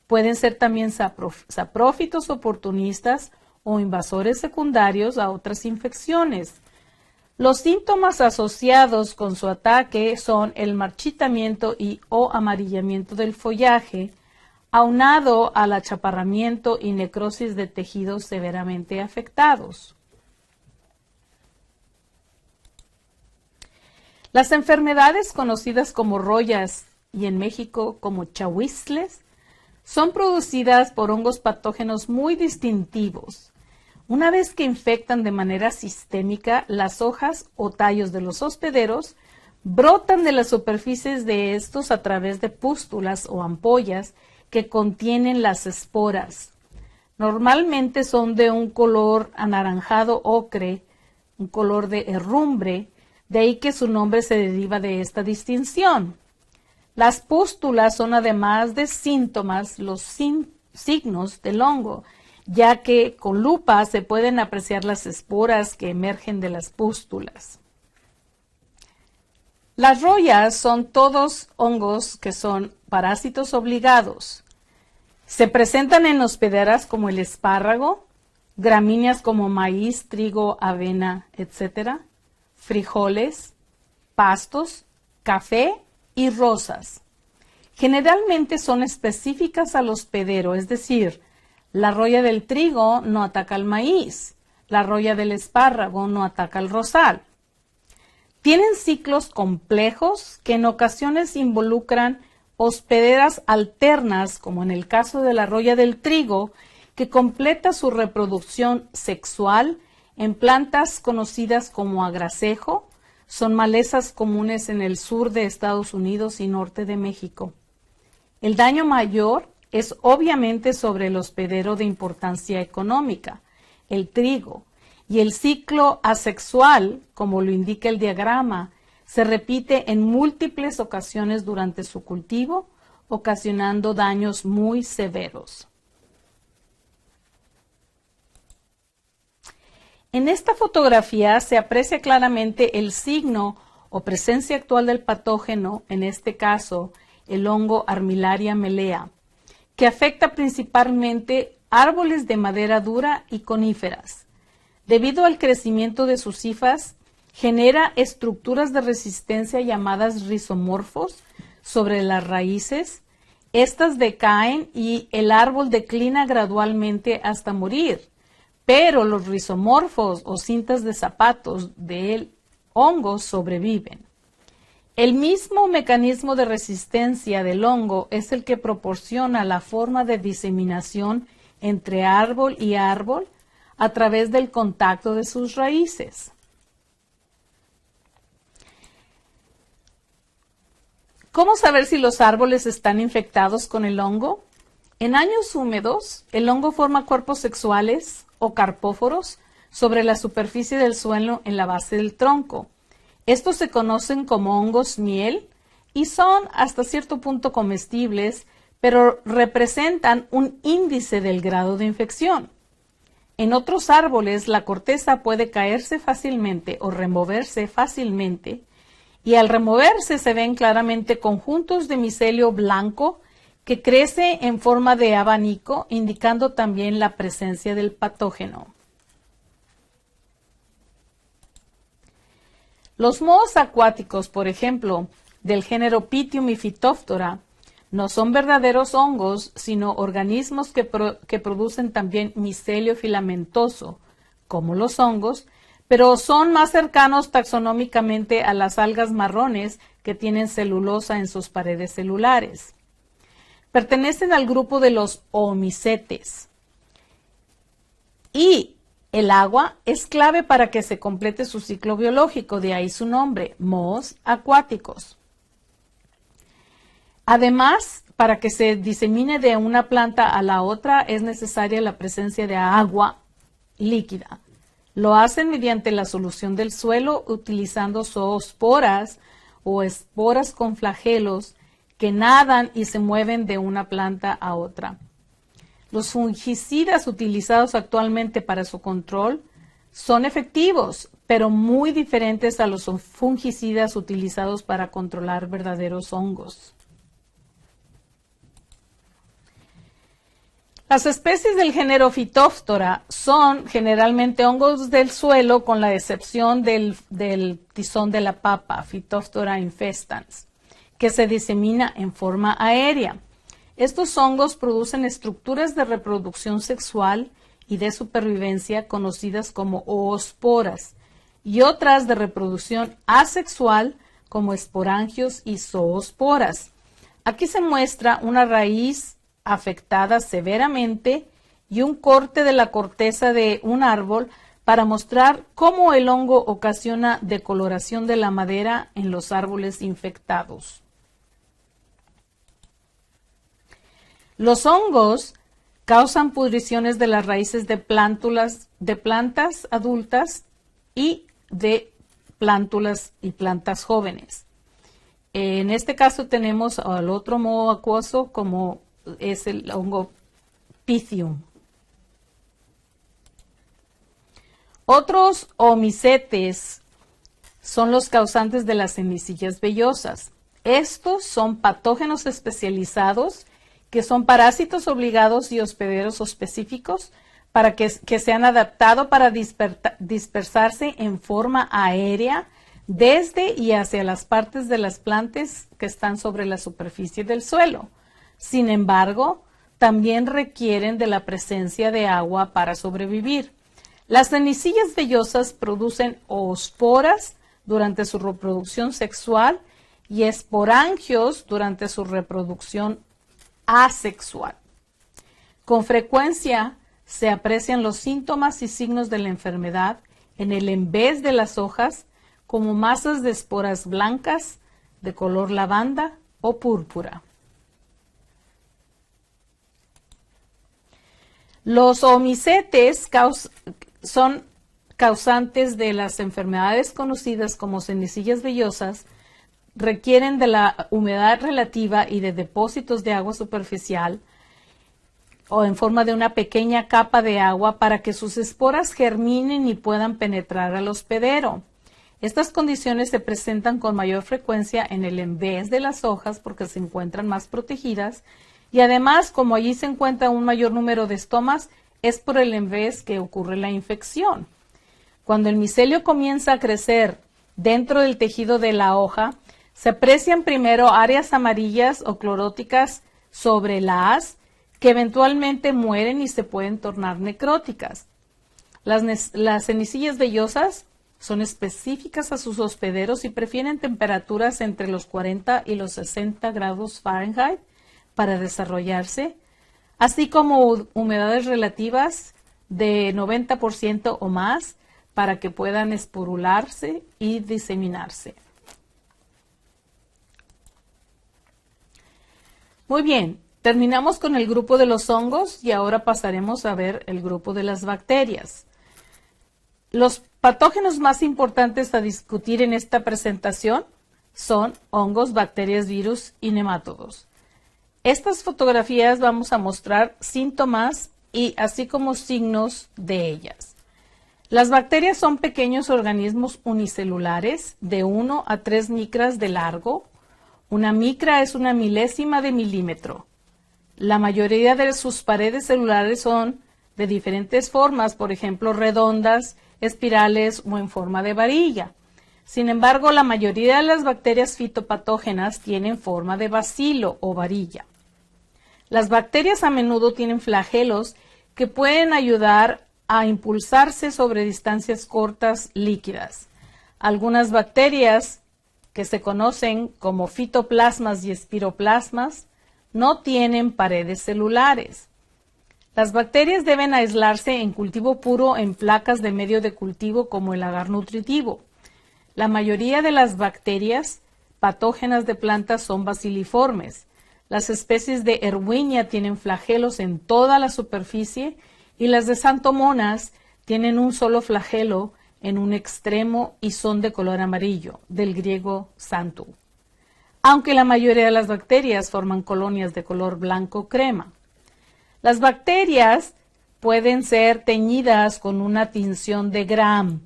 Pueden ser también saprófitos oportunistas o invasores secundarios a otras infecciones. Los síntomas asociados con su ataque son el marchitamiento y o amarillamiento del follaje, aunado al achaparramiento y necrosis de tejidos severamente afectados. Las enfermedades conocidas como rollas y en México como chahuizles son producidas por hongos patógenos muy distintivos. Una vez que infectan de manera sistémica, las hojas o tallos de los hospederos brotan de las superficies de estos a través de pústulas o ampollas que contienen las esporas. Normalmente son de un color anaranjado ocre, un color de herrumbre, de ahí que su nombre se deriva de esta distinción. Las pústulas son además de síntomas los signos del hongo, ya que con lupa se pueden apreciar las esporas que emergen de las pústulas. Las royas son todos hongos que son parásitos obligados. Se presentan en hospederas como el espárrago, gramíneas como maíz, trigo, avena, etc., frijoles, pastos, café y rosas. Generalmente son específicas al hospedero, es decir, la roya del trigo no ataca al maíz, la roya del espárrago no ataca al rosal. Tienen ciclos complejos que en ocasiones involucran hospederas alternas, como en el caso de la roya del trigo, que completa su reproducción sexual en plantas conocidas como agracejo. Son malezas comunes en el sur de Estados Unidos y norte de México. El daño mayor es obviamente sobre el hospedero de importancia económica, el trigo, y el ciclo asexual, como lo indica el diagrama, se repite en múltiples ocasiones durante su cultivo, ocasionando daños muy severos. En esta fotografía se aprecia claramente el signo o presencia actual del patógeno, en este caso el hongo Armillaria mellea, que afecta principalmente árboles de madera dura y coníferas. Debido al crecimiento de sus hifas, genera estructuras de resistencia llamadas rizomorfos sobre las raíces. Estas decaen y el árbol declina gradualmente hasta morir, pero los rizomorfos o cintas de zapatos del hongo sobreviven. El mismo mecanismo de resistencia del hongo es el que proporciona la forma de diseminación entre árbol y árbol a través del contacto de sus raíces. ¿Cómo saber si los árboles están infectados con el hongo? En años húmedos, el hongo forma cuerpos sexuales o carpóforos sobre la superficie del suelo en la base del tronco. Estos se conocen como hongos miel y son hasta cierto punto comestibles, pero representan un índice del grado de infección. En otros árboles, la corteza puede caerse fácilmente o removerse fácilmente, y al removerse se ven claramente conjuntos de micelio blanco que crece en forma de abanico, indicando también la presencia del patógeno. Los mohos acuáticos, por ejemplo, del género Pythium y Phytophthora, no son verdaderos hongos, sino organismos que producen también micelio filamentoso, como los hongos, pero son más cercanos taxonómicamente a las algas marrones que tienen celulosa en sus paredes celulares. Pertenecen al grupo de los oomicetes. Y el agua es clave para que se complete su ciclo biológico, de ahí su nombre, mohos acuáticos. Además, para que se disemine de una planta a la otra es necesaria la presencia de agua líquida. Lo hacen mediante la solución del suelo utilizando zoosporas o esporas con flagelos que nadan y se mueven de una planta a otra. Los fungicidas utilizados actualmente para su control son efectivos, pero muy diferentes a los fungicidas utilizados para controlar verdaderos hongos. Las especies del género Phytophthora son generalmente hongos del suelo, con la excepción del tizón de la papa, Phytophthora infestans, que se disemina en forma aérea. Estos hongos producen estructuras de reproducción sexual y de supervivencia conocidas como oosporas y otras de reproducción asexual como esporangios y zoosporas. Aquí se muestra una raíz afectada severamente y un corte de la corteza de un árbol para mostrar cómo el hongo ocasiona decoloración de la madera en los árboles infectados. Los hongos Causan pudriciones de las raíces de plantas adultas y de plántulas y plantas jóvenes. En este caso tenemos al otro moho acuoso, como es el hongo Pythium. Otros omicetes son los causantes de las semicillas vellosas. Estos son patógenos especializados que son parásitos obligados y hospederos específicos para que se han adaptado para dispersarse en forma aérea desde y hacia las partes de las plantas que están sobre la superficie del suelo. Sin embargo, también requieren de la presencia de agua para sobrevivir. Las semicillas vellosas producen oosporas durante su reproducción sexual y esporangios durante su reproducción asexual. Con frecuencia se aprecian los síntomas y signos de la enfermedad en el envés de las hojas, como masas de esporas blancas de color lavanda o púrpura. Los omicetes son causantes de las enfermedades conocidas como semicillas vellosas. Requieren de la humedad relativa y de depósitos de agua superficial o en forma de una pequeña capa de agua para que sus esporas germinen y puedan penetrar al hospedero. Estas condiciones se presentan con mayor frecuencia en el envés de las hojas porque se encuentran más protegidas y además, como allí se encuentra un mayor número de estomas, es por el envés que ocurre la infección. Cuando el micelio comienza a crecer dentro del tejido de la hoja, se aprecian primero áreas amarillas o cloróticas sobre la haz que eventualmente mueren y se pueden tornar necróticas. Las semicillas vellosas son específicas a sus hospederos y prefieren temperaturas entre los 40 y los 60 grados Fahrenheit para desarrollarse, así como humedades relativas de 90% o más para que puedan esporularse y diseminarse. Muy bien, terminamos con el grupo de los hongos y ahora pasaremos a ver el grupo de las bacterias. Los patógenos más importantes a discutir en esta presentación son hongos, bacterias, virus y nemátodos. Estas fotografías vamos a mostrar síntomas y así como signos de ellas. Las bacterias son pequeños organismos unicelulares de 1 a 3 micras de largo. Una micra es una milésima de milímetro. La mayoría de sus paredes celulares son de diferentes formas, por ejemplo, redondas, espirales o en forma de varilla. Sin embargo, la mayoría de las bacterias fitopatógenas tienen forma de bacilo o varilla. Las bacterias a menudo tienen flagelos que pueden ayudar a impulsarse sobre distancias cortas líquidas. Algunas bacterias que se conocen como fitoplasmas y espiroplasmas no tienen paredes celulares. Las bacterias deben aislarse en cultivo puro en placas de medio de cultivo como el agar nutritivo. La mayoría de las bacterias patógenas de plantas son baciliformes. Las especies de Erwinia tienen flagelos en toda la superficie y las de Xanthomonas tienen un solo flagelo en un extremo y son de color amarillo, del griego xanthou. Aunque la mayoría de las bacterias forman colonias de color blanco crema. Las bacterias pueden ser teñidas con una tinción de Gram.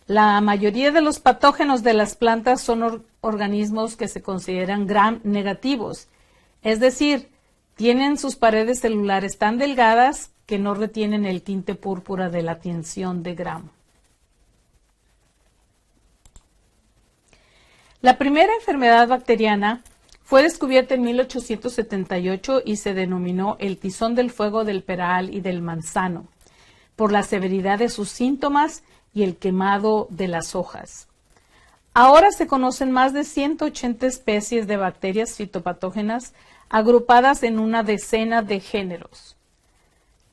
La mayoría de los patógenos de las plantas son organismos que se consideran Gram negativos, es decir, tienen sus paredes celulares tan delgadas que no retienen el tinte púrpura de la tinción de Gram. La primera enfermedad bacteriana fue descubierta en 1878 y se denominó el tizón del fuego del peral y del manzano, por la severidad de sus síntomas y el quemado de las hojas. Ahora se conocen más de 180 especies de bacterias fitopatógenas agrupadas en una decena de géneros.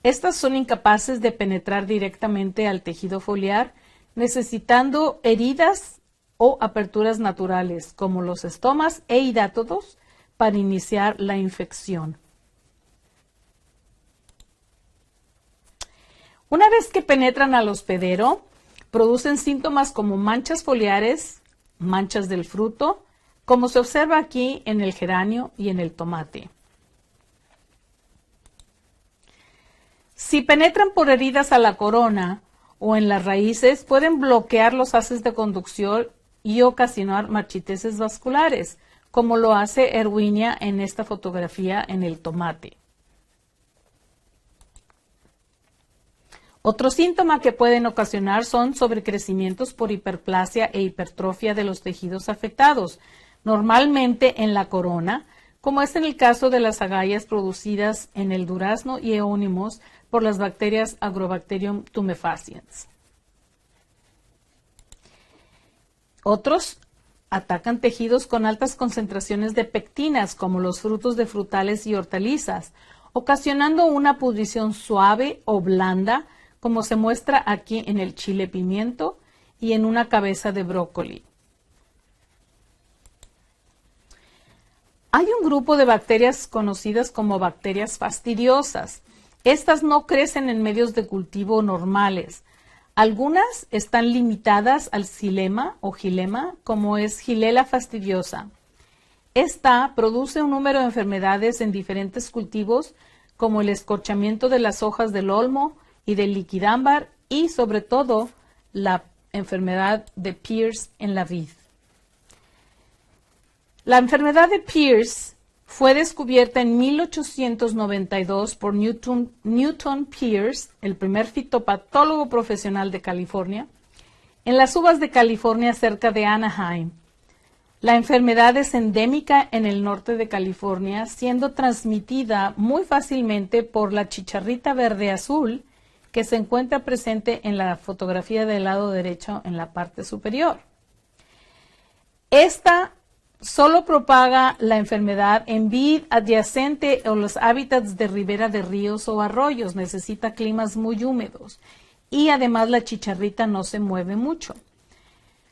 Estas son incapaces de penetrar directamente al tejido foliar, necesitando heridas o aperturas naturales, como los estomas e hidátodos, para iniciar la infección. Una vez que penetran al hospedero, producen síntomas como manchas foliares, manchas del fruto, como se observa aquí en el geranio y en el tomate. Si penetran por heridas a la corona o en las raíces, pueden bloquear los haces de conducción y ocasionar marchiteses vasculares, como lo hace Erwinia en esta fotografía en el tomate. Otro síntoma que pueden ocasionar son sobrecrecimientos por hiperplasia e hipertrofia de los tejidos afectados, normalmente en la corona, como es en el caso de las agallas producidas en el durazno y eónimos por las bacterias Agrobacterium tumefaciens. Otros atacan tejidos con altas concentraciones de pectinas, como los frutos de frutales y hortalizas, ocasionando una pudrición suave o blanda, como se muestra aquí en el chile pimiento y en una cabeza de brócoli. Hay un grupo de bacterias conocidas como bacterias fastidiosas. Estas no crecen en medios de cultivo normales. Algunas están limitadas al xilema o gilema, como es Xylella fastidiosa. Esta produce un número de enfermedades en diferentes cultivos, como el escorchamiento de las hojas del olmo y del liquidámbar y, sobre todo, la enfermedad de Pierce en la vid. La enfermedad de Pierce fue descubierta en 1892 por Newton Pierce, el primer fitopatólogo profesional de California, en las uvas de California cerca de Anaheim. La enfermedad es endémica en el norte de California, siendo transmitida muy fácilmente por la chicharrita verde-azul que se encuentra presente en la fotografía del lado derecho en la parte superior. Esta solo propaga la enfermedad en vid adyacente o los hábitats de ribera de ríos o arroyos. Necesita climas muy húmedos y además la chicharrita no se mueve mucho.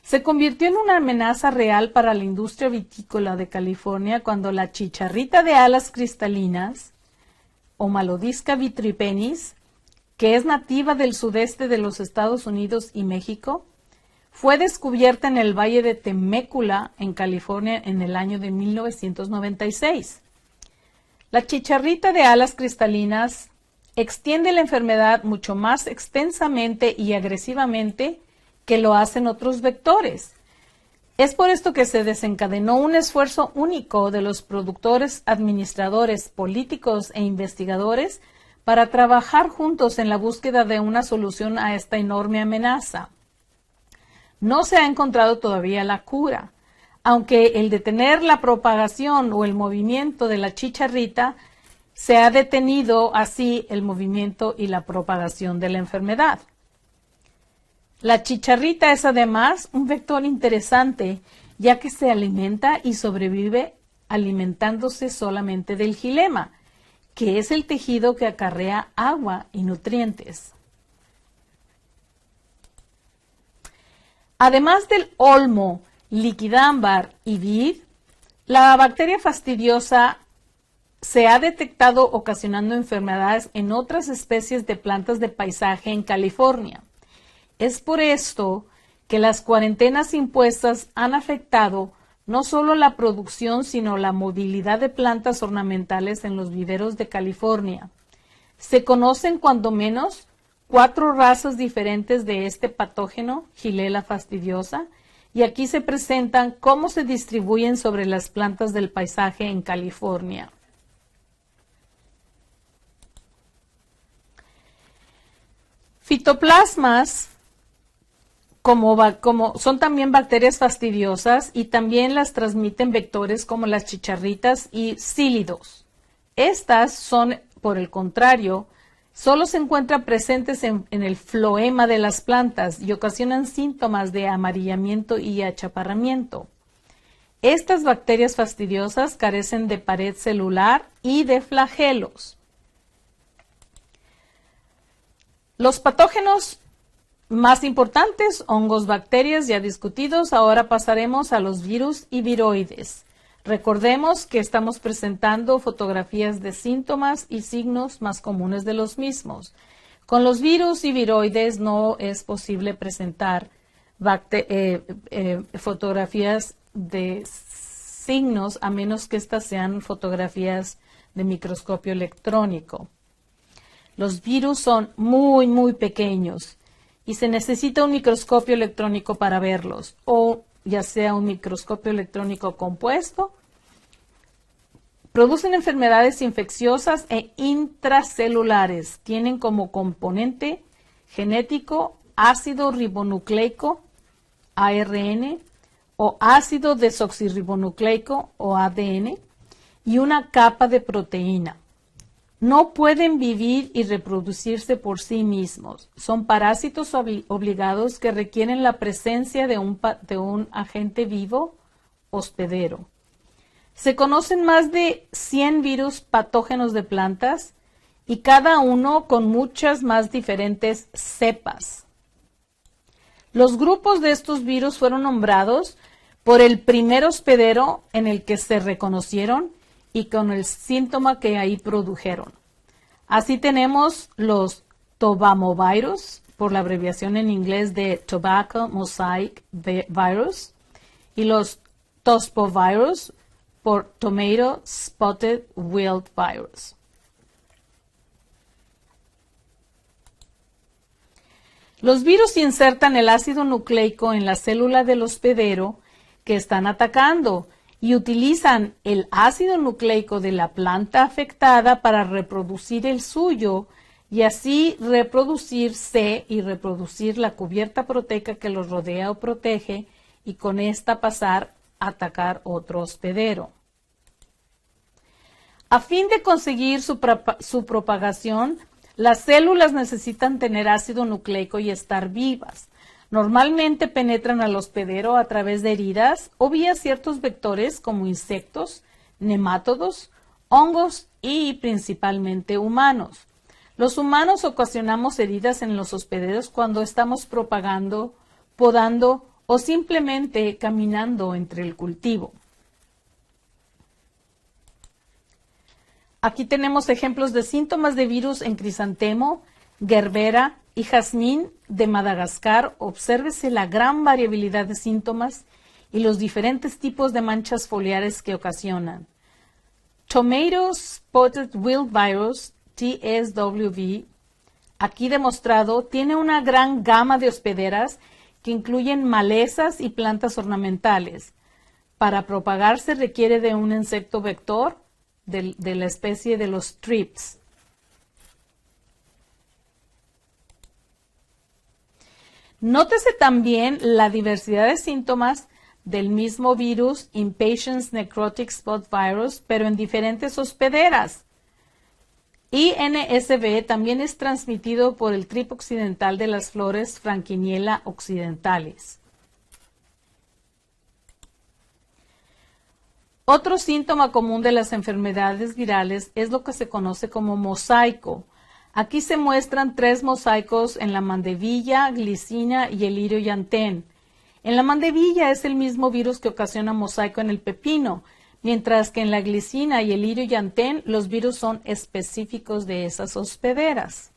Se convirtió en una amenaza real para la industria vitícola de California cuando la chicharrita de alas cristalinas o Malodisca vitripennis, que es nativa del sudeste de los Estados Unidos y México, fue descubierta en el Valle de Temecula, en California, en el año de 1996. La chicharrita de alas cristalinas extiende la enfermedad mucho más extensamente y agresivamente que lo hacen otros vectores. Es por esto que se desencadenó un esfuerzo único de los productores, administradores, políticos e investigadores para trabajar juntos en la búsqueda de una solución a esta enorme amenaza. No se ha encontrado todavía la cura, aunque el detener la propagación o el movimiento de la chicharrita se ha detenido así el movimiento y la propagación de la enfermedad. La chicharrita es además un vector interesante, ya que se alimenta y sobrevive alimentándose solamente del xilema, que es el tejido que acarrea agua y nutrientes. Además del olmo, liquidámbar y vid, la bacteria fastidiosa se ha detectado ocasionando enfermedades en otras especies de plantas de paisaje en California. Es por esto que las cuarentenas impuestas han afectado no solo la producción, sino la movilidad de plantas ornamentales en los viveros de California. Se conocen cuando menos 4 razas diferentes de este patógeno, Xylella fastidiosa, y aquí se presentan cómo se distribuyen sobre las plantas del paisaje en California. Fitoplasmas como son también bacterias fastidiosas y también las transmiten vectores como las chicharritas y cílidos. Estas son, por el contrario, solo se encuentran presentes en el floema de las plantas y ocasionan síntomas de amarillamiento y achaparramiento. Estas bacterias fastidiosas carecen de pared celular y de flagelos. Los patógenos más importantes, hongos, bacterias, ya discutidos. Ahora pasaremos a los virus y viroides. Recordemos que estamos presentando fotografías de síntomas y signos más comunes de los mismos. Con los virus y viroides no es posible presentar fotografías de signos a menos que estas sean fotografías de microscopio electrónico. Los virus son muy, muy pequeños y se necesita un microscopio electrónico para verlos, o ya sea un microscopio electrónico compuesto. Producen enfermedades infecciosas e intracelulares. Tienen como componente genético ácido ribonucleico, ARN, o ácido desoxirribonucleico, o ADN, y una capa de proteína. No pueden vivir y reproducirse por sí mismos. Son parásitos obligados que requieren la presencia de un agente vivo hospedero. Se conocen más de 100 virus patógenos de plantas y cada uno con muchas más diferentes cepas. Los grupos de estos virus fueron nombrados por el primer hospedero en el que se reconocieron y con el síntoma que ahí produjeron. Así tenemos los tobamovirus, por la abreviación en inglés de Tobacco Mosaic Virus, y los tospovirus, por Tomato Spotted Wilt Virus. Los virus insertan el ácido nucleico en la célula del hospedero que están atacando y utilizan el ácido nucleico de la planta afectada para reproducir el suyo y así reproducirse y reproducir la cubierta proteica que los rodea o protege y con esta pasar a atacar otro hospedero. A fin de conseguir su propagación, las células necesitan tener ácido nucleico y estar vivas. Normalmente penetran al hospedero a través de heridas o vía ciertos vectores como insectos, nemátodos, hongos y principalmente humanos. Los humanos ocasionamos heridas en los hospederos cuando estamos propagando, podando o simplemente caminando entre el cultivo. Aquí tenemos ejemplos de síntomas de virus en crisantemo, gerbera y jazmín de Madagascar. Obsérvese la gran variabilidad de síntomas y los diferentes tipos de manchas foliares que ocasionan. Tomato Spotted Wilt Virus, TSWV, aquí demostrado, tiene una gran gama de hospederas que incluyen malezas y plantas ornamentales. Para propagarse requiere de un insecto vector de la especie de los thrips. Nótese también la diversidad de síntomas del mismo virus Impatiens Necrotic Spot Virus, pero en diferentes hospederas. INSB también es transmitido por el trip occidental de las flores Franquiniella occidentales. Otro síntoma común de las enfermedades virales es lo que se conoce como mosaico. Aquí se muestran 3 mosaicos en la mandevilla, glicina y el lirio llantén. En la mandevilla es el mismo virus que ocasiona mosaico en el pepino, mientras que en la glicina y el lirio llantén los virus son específicos de esas hospederas.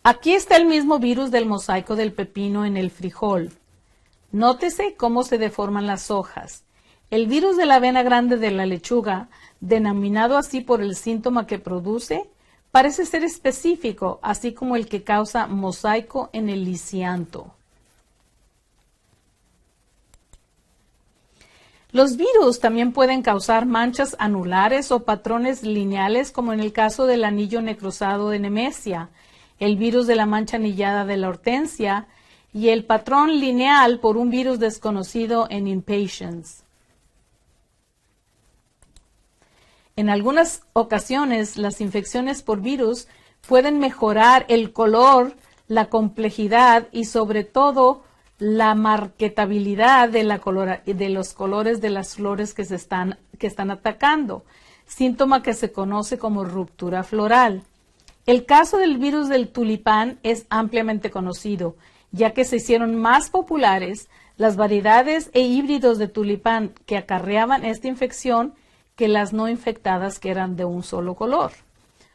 Aquí está el mismo virus del mosaico del pepino en el frijol. Nótese cómo se deforman las hojas. El virus de la avena grande de la lechuga, denominado así por el síntoma que produce, parece ser específico, así como el que causa mosaico en el lisianto. Los virus también pueden causar manchas anulares o patrones lineales, como en el caso del anillo necrosado de Nemesia, el virus de la mancha anillada de la hortensia y el patrón lineal por un virus desconocido en Impatiens. En algunas ocasiones, las infecciones por virus pueden mejorar el color, la complejidad y sobre todo la marketabilidad de los colores de las flores que están atacando, síntoma que se conoce como ruptura floral. El caso del virus del tulipán es ampliamente conocido, ya que se hicieron más populares las variedades e híbridos de tulipán que acarreaban esta infección que las no infectadas que eran de un solo color.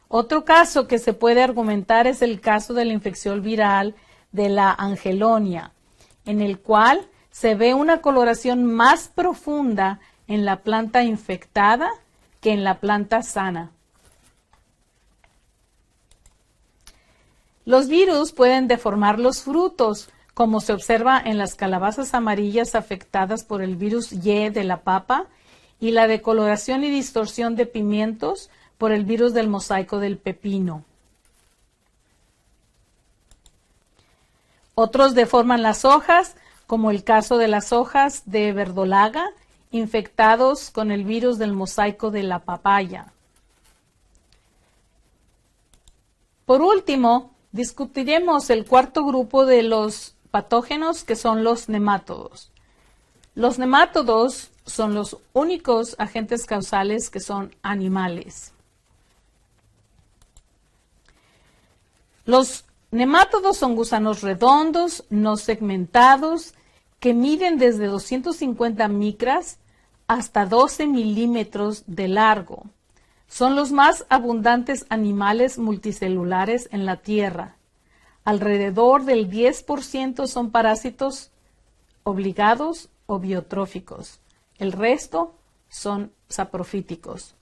Otro caso que se puede argumentar es el caso de la infección viral de la angelonia, en el cual se ve una coloración más profunda en la planta infectada que en la planta sana. Los virus pueden deformar los frutos, como se observa en las calabazas amarillas afectadas por el virus Y de la papa y la decoloración y distorsión de pimientos por el virus del mosaico del pepino. Otros deforman las hojas, como el caso de las hojas de verdolaga, infectados con el virus del mosaico de la papaya. Por último, discutiremos el cuarto grupo de los patógenos, que son los nemátodos. Los nemátodos son los únicos agentes causales que son animales. Los nemátodos son gusanos redondos, no segmentados, que miden desde 250 micras hasta 12 milímetros de largo. Son los más abundantes animales multicelulares en la Tierra. Alrededor del 10% son parásitos obligados o biotróficos. El resto son saprofíticos.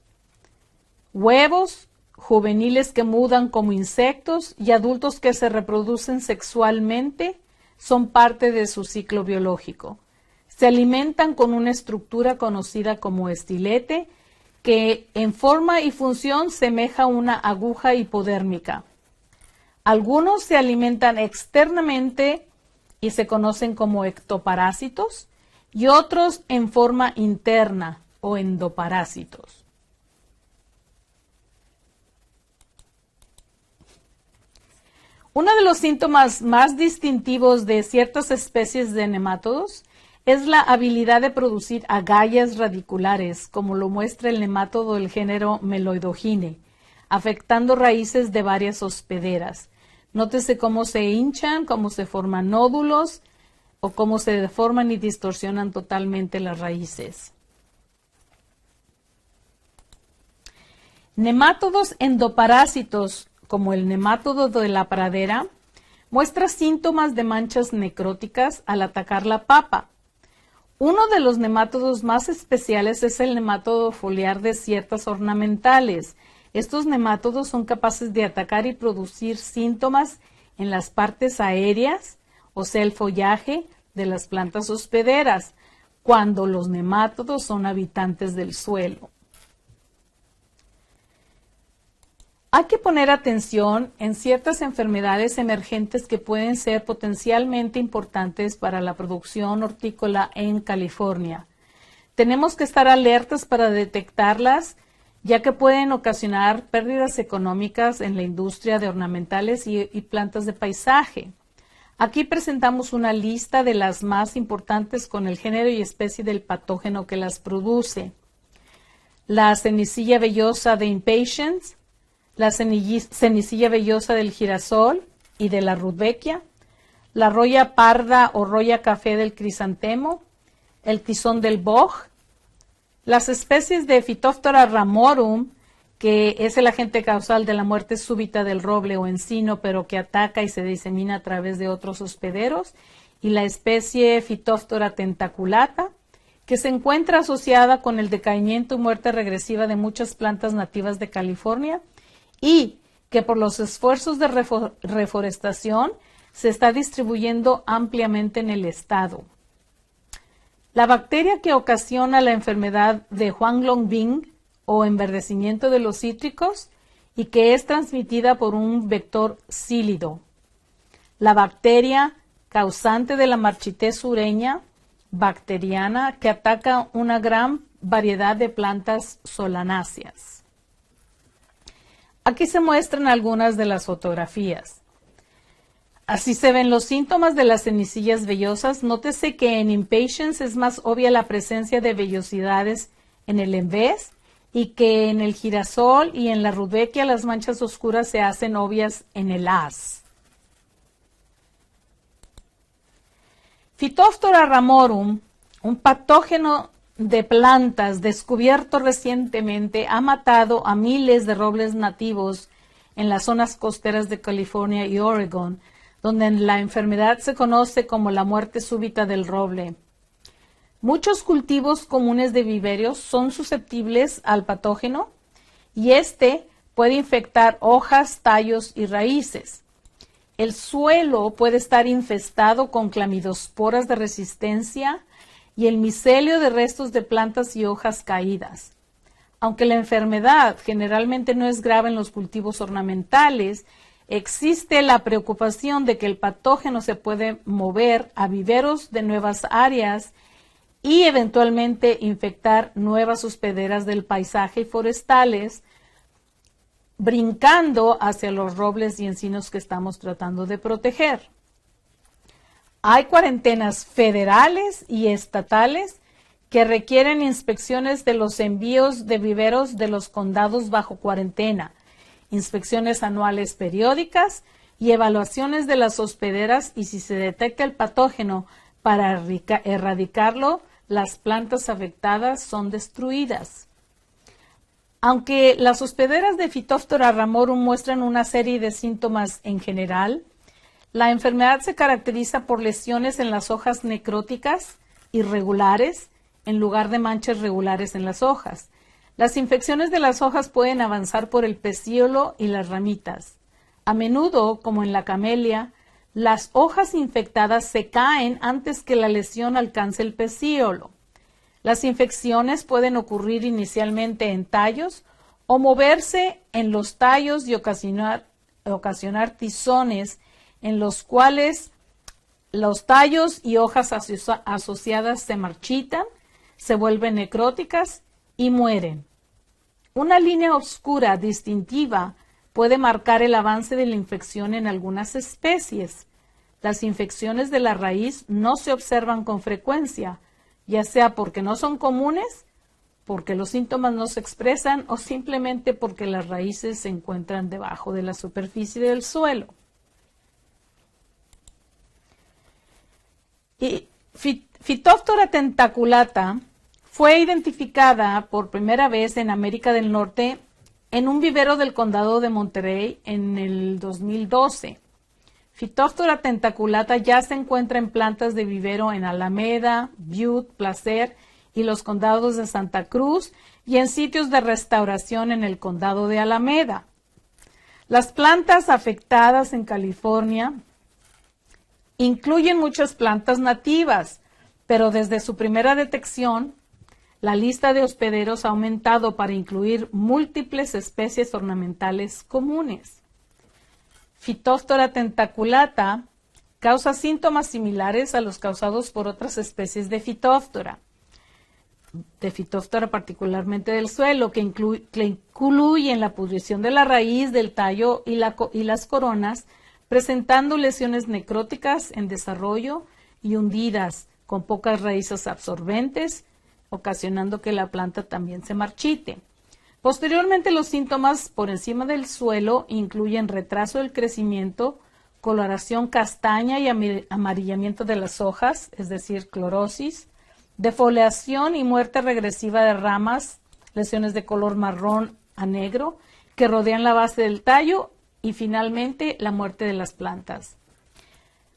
Huevos juveniles que mudan como insectos y adultos que se reproducen sexualmente son parte de su ciclo biológico. Se alimentan con una estructura conocida como estilete, que en forma y función semeja una aguja hipodérmica. Algunos se alimentan externamente y se conocen como ectoparásitos, y otros en forma interna o endoparásitos. Uno de los síntomas más distintivos de ciertas especies de nemátodos es la habilidad de producir agallas radiculares, como lo muestra el nemátodo del género Meloidogine, afectando raíces de varias hospederas. Nótese cómo se hinchan, cómo se forman nódulos o cómo se deforman y distorsionan totalmente las raíces. Nemátodos endoparásitos, como el nemátodo de la pradera, muestra síntomas de manchas necróticas al atacar la papa. Uno de los nemátodos más especiales es el nemátodo foliar de ciertas ornamentales. Estos nemátodos son capaces de atacar y producir síntomas en las partes aéreas, o sea, el follaje de las plantas hospederas, cuando los nemátodos son habitantes del suelo. Hay que poner atención en ciertas enfermedades emergentes que pueden ser potencialmente importantes para la producción hortícola en California. Tenemos que estar alertas para detectarlas, ya que pueden ocasionar pérdidas económicas en la industria de ornamentales y plantas de paisaje. Aquí presentamos una lista de las más importantes con el género y especie del patógeno que las produce. La cenicilla vellosa de Impatiens, la cenicilla vellosa del girasol y de la rudbeckia, la roya parda o roya café del crisantemo, el tizón del boj, las especies de Phytophthora ramorum, que es el agente causal de la muerte súbita del roble o encino, pero que ataca y se disemina a través de otros hospederos, y la especie Phytophthora tentaculata, que se encuentra asociada con el decaimiento y muerte regresiva de muchas plantas nativas de California, y que por los esfuerzos de reforestación se está distribuyendo ampliamente en el estado. La bacteria que ocasiona la enfermedad de Huanglongbing o enverdecimiento de los cítricos y que es transmitida por un vector cílido. La bacteria causante de la marchitez sureña bacteriana que ataca una gran variedad de plantas solanáceas. Aquí se muestran algunas de las fotografías. Así se ven los síntomas de las cenicillas vellosas. Nótese que en Impatiens es más obvia la presencia de vellosidades en el envés y que en el girasol y en la rudbeckia las manchas oscuras se hacen obvias en el haz. Phytophthora ramorum, un patógeno de plantas descubierto recientemente, ha matado a miles de robles nativos en las zonas costeras de California y Oregon, donde la enfermedad se conoce como la muerte súbita del roble. Muchos cultivos comunes de viverios son susceptibles al patógeno y este puede infectar hojas, tallos y raíces. El suelo puede estar infestado con clamidosporas de resistencia y el micelio de restos de plantas y hojas caídas. Aunque la enfermedad generalmente no es grave en los cultivos ornamentales, existe la preocupación de que el patógeno se puede mover a viveros de nuevas áreas y eventualmente infectar nuevas hospederas del paisaje y forestales, brincando hacia los robles y encinos que estamos tratando de proteger. Hay cuarentenas federales y estatales que requieren inspecciones de los envíos de viveros de los condados bajo cuarentena, inspecciones anuales periódicas y evaluaciones de las hospederas, y si se detecta el patógeno, para erradicarlo, las plantas afectadas son destruidas. Aunque las hospederas de Phytophthora ramorum muestran una serie de síntomas en general, la enfermedad se caracteriza por lesiones en las hojas necróticas irregulares en lugar de manchas regulares en las hojas. Las infecciones de las hojas pueden avanzar por el pecíolo y las ramitas. A menudo, como en la camelia, las hojas infectadas se caen antes que la lesión alcance el pecíolo. Las infecciones pueden ocurrir inicialmente en tallos o moverse en los tallos y ocasionar tizones en los cuales los tallos y hojas asociadas se marchitan, se vuelven necróticas y mueren. Una línea oscura distintiva puede marcar el avance de la infección en algunas especies. Las infecciones de la raíz no se observan con frecuencia, ya sea porque no son comunes, porque los síntomas no se expresan o simplemente porque las raíces se encuentran debajo de la superficie del suelo. Y Phytophthora tentaculata fue identificada por primera vez en América del Norte en un vivero del condado de Monterey en el 2012. Phytophthora tentaculata ya se encuentra en plantas de vivero en Alameda, Butte, Placer y los condados de Santa Cruz y en sitios de restauración en el condado de Alameda. Las plantas afectadas en California incluyen muchas plantas nativas, pero desde su primera detección, la lista de hospederos ha aumentado para incluir múltiples especies ornamentales comunes. Phytophthora tentaculata causa síntomas similares a los causados por otras especies de Phytophthora particularmente del suelo, que incluyen la pudrición de la raíz, del tallo y las coronas, presentando lesiones necróticas en desarrollo y hundidas, con pocas raíces absorbentes, ocasionando que la planta también se marchite. Posteriormente, los síntomas por encima del suelo incluyen retraso del crecimiento, coloración castaña y amarillamiento de las hojas, es decir, clorosis, defoliación y muerte regresiva de ramas, lesiones de color marrón a negro que rodean la base del tallo y finalmente la muerte de las plantas.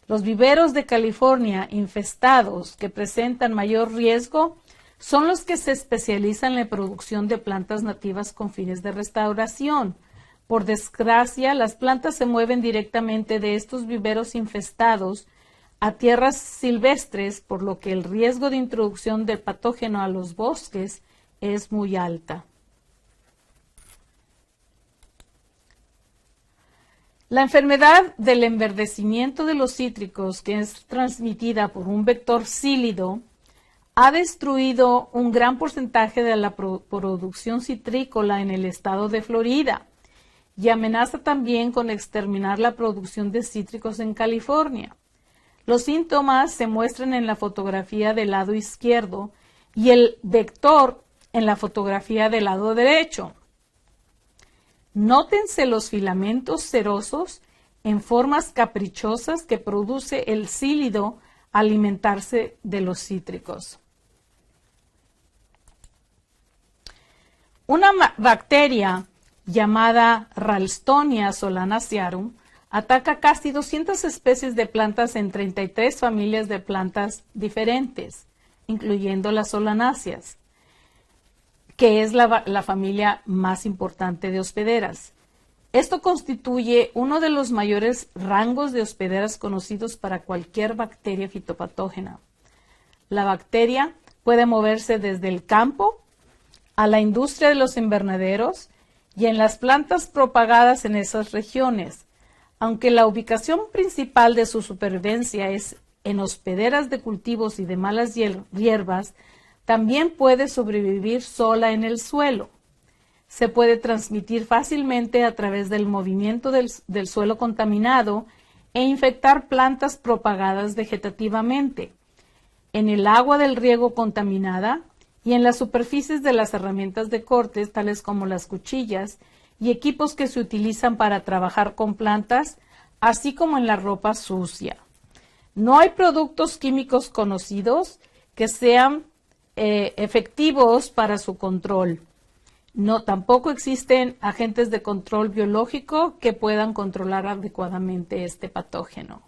Los viveros de California infestados que presentan mayor riesgo son los que se especializan en la producción de plantas nativas con fines de restauración. Por desgracia, las plantas se mueven directamente de estos viveros infestados a tierras silvestres, por lo que el riesgo de introducción del patógeno a los bosques es muy alta. La enfermedad del enverdecimiento de los cítricos, que es transmitida por un vector cílido, ha destruido un gran porcentaje de la producción citrícola en el estado de Florida y amenaza también con exterminar la producción de cítricos en California. Los síntomas se muestran en la fotografía del lado izquierdo y el vector en la fotografía del lado derecho. Nótense los filamentos cerosos en formas caprichosas que produce el cílido al alimentarse de los cítricos. Una bacteria llamada Ralstonia solanacearum, ataca casi 200 especies de plantas en 33 familias de plantas diferentes, incluyendo las solanáceas, que es la familia más importante de hospederas. Esto constituye uno de los mayores rangos de hospederas conocidos para cualquier bacteria fitopatógena. La bacteria puede moverse desde el campo a la industria de los invernaderos y en las plantas propagadas en esas regiones. Aunque la ubicación principal de su supervivencia es en hospederas de cultivos y de malas hierbas, también puede sobrevivir sola en el suelo. Se puede transmitir fácilmente a través del movimiento del suelo contaminado e infectar plantas propagadas vegetativamente, en el agua del riego contaminada y en las superficies de las herramientas de cortes, tales como las cuchillas y equipos que se utilizan para trabajar con plantas, así como en la ropa sucia. No hay productos químicos conocidos que sean efectivos para su control. No, tampoco existen agentes de control biológico que puedan controlar adecuadamente este patógeno.